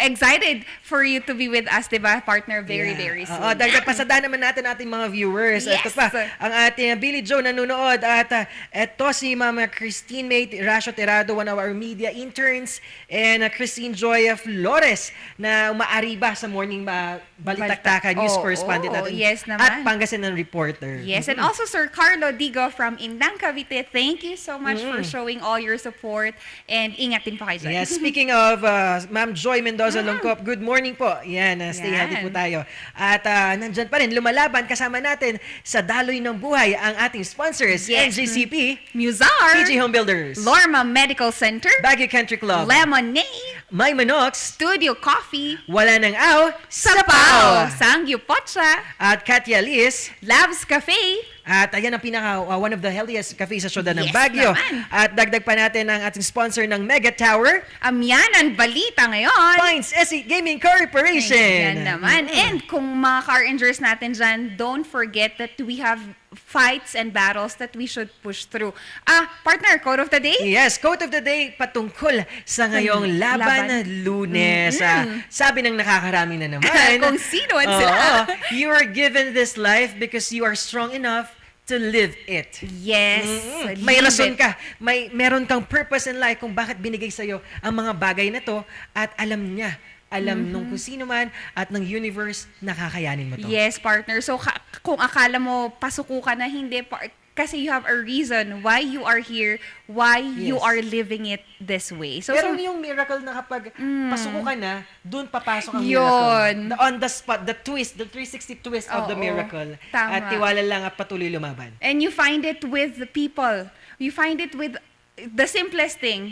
excited for you to be with us, diba, partner, very, very soon. Dagdag pasada naman natin ating mga viewers. Ito pa, ang ating Billy Joe nanonood at ito si Mama Christine Mate Rasho Terado, one of our media interns, and Christine Joy Flores na umaariba sa morning Balitaktakan news correspondent natin at Pangasinan reporter. Yes, and also Sir Carlo Digo from Indang, Cavite, thank you so much for showing all your support and ingat din po kayo dyan. Yes, speaking of Ma'am Joy Mendoza Longkop, good morning po. Yan, stay healthy po tayo. At nandyan pa rin, lumalaban kasama natin sa daloy ng buhay ang ating sponsors, NGCP, Muzar, PG Home Builders, Lorma Medical Center, Baguio Country Club, Lemonade, My Manox, Studio Coffee, Wala Nang Aw, Sapaw, Sanggyu Potsa, at Katya Liz, Labs Cafe, at ayan ang one of the healthiest cafe sa syudad ng Baguio. At dagdag pa natin ang ating sponsor ng Mega Tower, Amyanan Balita ngayon, Pines SE Gaming Corporation. Yan naman. And kung mga car rangers natin dyan, don't forget that we have fights and battles that we should push through. Partner, quote of the day? Yes, quote of the day patungkol sa ngayong laban Lunes. Sabi ng nakakarami na naman. Kung sino at sila. You are given this life because you are strong enough to live it. Yes. May rason ka. Meron kang purpose in life kung bakit binigay sa'yo ang mga bagay na to at alam niya. Alam nung kung sino man at ng universe, nakakayanin mo to. Yes, partner. So, kung akala mo pasuko ka na, hindi. Kasi you have a reason why you are here, why you are living it this way. So, pero yung miracle na kapag pasuko ka na, dun papasok ang miracle. On the spot, the twist, the 360 twist of the miracle. Tama. At tiwala lang at patuloy lumaban. And you find it with the people. You find it with the simplest thing.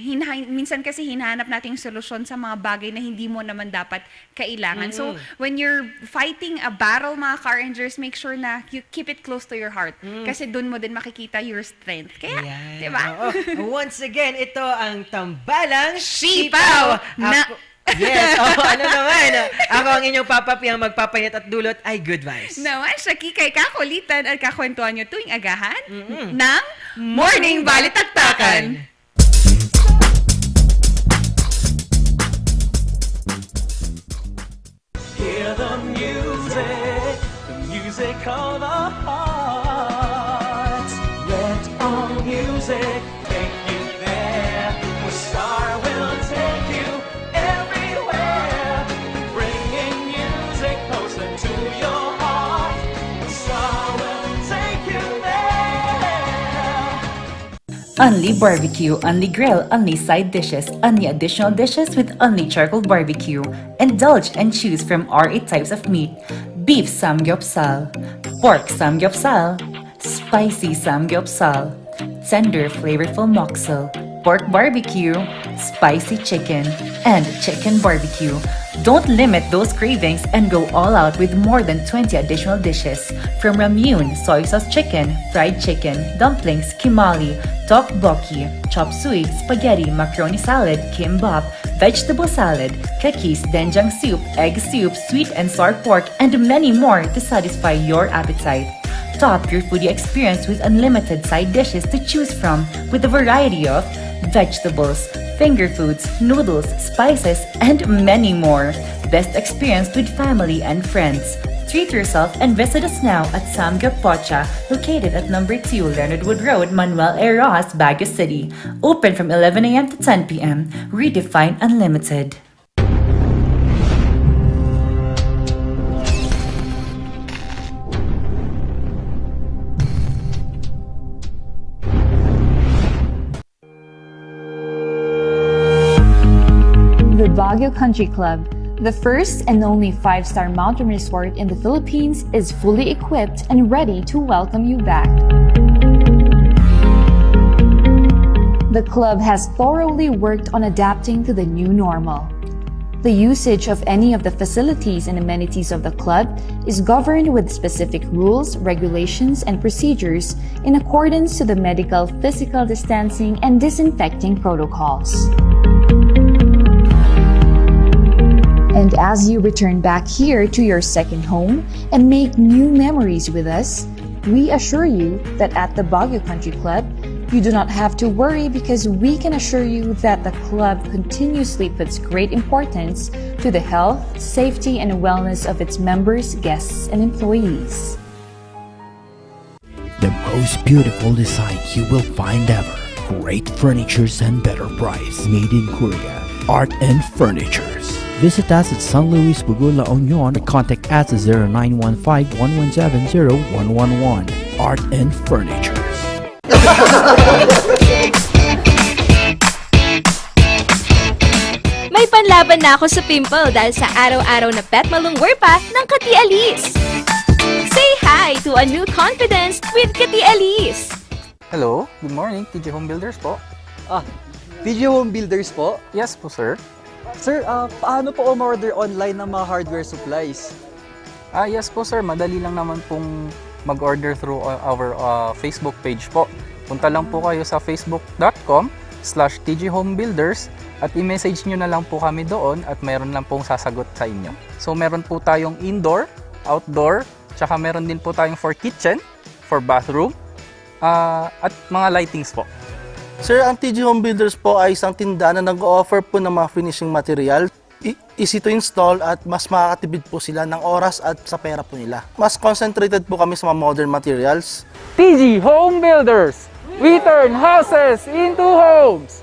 Minsan kasi hinahanap natin solusyon sa mga bagay na hindi mo naman dapat kailangan. So, when you're fighting a battle, mga car rangers, make sure na you keep it close to your heart. Kasi dun mo din makikita your strength. Kaya, diba? Once again, ito ang Tambalang Sipaw Yes, ano naman. Ako ang inyong papapiyang magpapayat at dulot ay good vibes. Naman, siya kikay kakulitan at kakwentuhan nyo tuwing agahan ng Morning Balitaktakan. Hear the music of our hearts. Let our music take you there. Where Star will take you everywhere, bringing music closer to your heart. Star will take you there. Only barbecue, only grill, only side dishes, only additional dishes with only charcoal barbecue. Indulge and choose from our 8 types of meat. Beef samgyeopsal, pork samgyeopsal, spicy samgyeopsal, tender flavorful moksel, pork barbecue, spicy chicken, and chicken barbecue. Don't limit those cravings and go all out with more than 20 additional dishes. From ramyun, soy sauce chicken, fried chicken, dumplings, kimali, tteokbokki, chop suey, spaghetti, macaroni salad, kimbap, vegetable salad, kakis, doenjang soup, egg soup, sweet and sour pork, and many more to satisfy your appetite. Top your foodie experience with unlimited side dishes to choose from with a variety of vegetables, finger foods, noodles, spices, and many more. Best experience with family and friends. Treat yourself and visit us now at Samgyup Pocha, located at number 2 Leonard Wood Road, Manuel A. Rojas, Baguio City. Open from 11 a.m. to 10 p.m. Redefine Unlimited. The Baguio Country Club, the first and only 5-star mountain resort in the Philippines, is fully equipped and ready to welcome you back. The club has thoroughly worked on adapting to the new normal. The usage of any of the facilities and amenities of the club is governed with specific rules, regulations, and procedures in accordance to the medical, physical distancing, and disinfecting protocols. And as you return back here to your second home and make new memories with us, we assure you that at the Baguio Country Club, you do not have to worry because we can assure you that the club continuously puts great importance to the health, safety, and wellness of its members, guests, and employees. The most beautiful design you will find ever. Great furnitures and better price. Made in Korea. Art and Furnitures. Visit us at San Luis Bugo, La Union, or contact us at 0915-117-0111. Art and Furnitures. May panlaban na ako sa pimple dahil sa araw-araw na pet malungwerpa ng Kati Alice. Say hi to a new confidence with Kati Alice. Hello, good morning, TG Home Builders po. TG Home Builders po? Yes po, sir. Sir, paano po umorder online ng mga hardware supplies? Yes po, sir. Madali lang naman pong mag-order through our Facebook page po. Punta lang po kayo sa facebook.com/tghomebuilders at i-message nyo na lang po kami doon at meron lang pong sasagot sa inyo. So meron po tayong indoor, outdoor, tsaka meron din po tayong for kitchen, for bathroom, at mga lightings po. Sir, ang TG Home Builders po ay isang tindahan na nag-offer po ng mga finishing material. Easy to install at mas makakatipid po sila ng oras at sa pera po nila. Mas concentrated po kami sa mga modern materials. TG Home Builders! We turn houses into homes!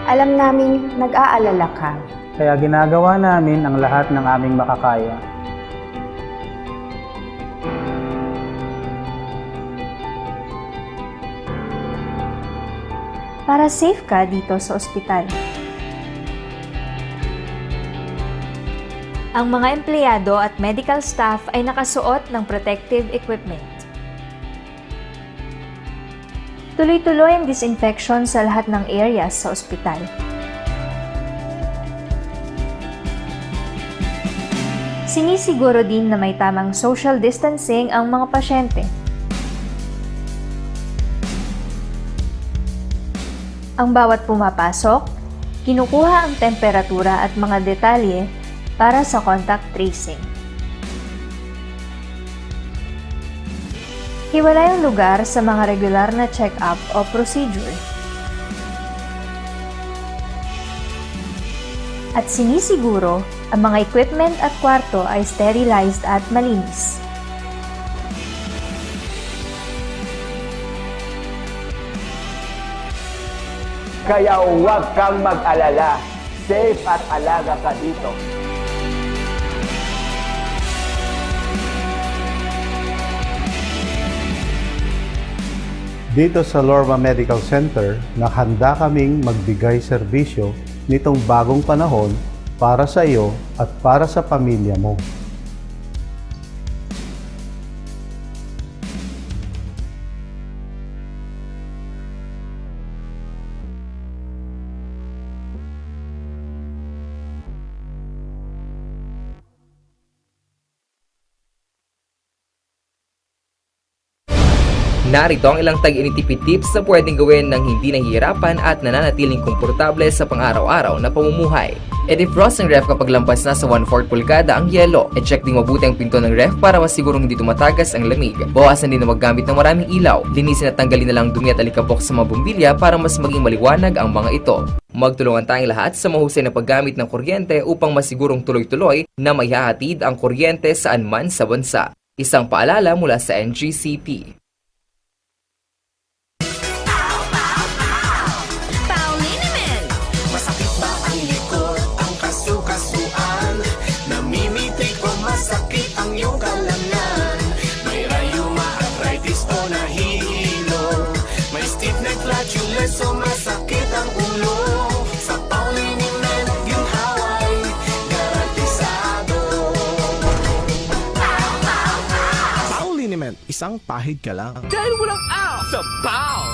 Alam naming nag-aalala ka. Kaya ginagawa namin ang lahat ng aming makakaya. Para safe ka dito sa ospital. Ang mga empleyado at medical staff ay nakasuot ng protective equipment. Tuloy-tuloy ang disinfection sa lahat ng areas sa ospital. Sinisiguro din na may tamang social distancing ang mga pasyente. Ang bawat pumapasok, kinukuha ang temperatura at mga detalye para sa contact tracing. Hiwalay ang lugar sa mga regular na check-up o procedure. At sinisiguro, ang mga equipment at kwarto ay sterilized at malinis. Kaya huwag kang mag-alala. Safe at alaga ka dito. Dito sa Lorma Medical Center, nakahanda kaming magbigay serbisyo nitong bagong panahon para sa iyo at para sa pamilya mo. Narito ang ilang tag-initipid tips na pwedeng gawin ng hindi nahihirapan at nananatiling komportable sa pang-araw-araw na pamumuhay. I-defrost ang ref kapag lampas na sa 1/4 pulgada ang yelo. I-check ding mabuti ang pinto ng ref para masigurong hindi tumatagas ang lamig. Bawasan din na maggamit ng maraming ilaw. Linisin at tanggalin na lang dumi at alikabok sa mga bumbilya para mas maging maliwanag ang mga ito. Magtulungan tayong lahat sa mahusay na paggamit ng kuryente upang masigurong tuloy-tuloy na maihahatid ang kuryente saan man sa bansa. Isang paalala mula sa NGCP. Sakit ang iyong kalamnan. May rayuma, arthritis o nahihilo. May stiff neck, flatulence o masakit ang ulo. Sa Pauliniment, yung haway garantisado. Pauliniment, isang pahid ka lang. Dahil walang out sa Pau!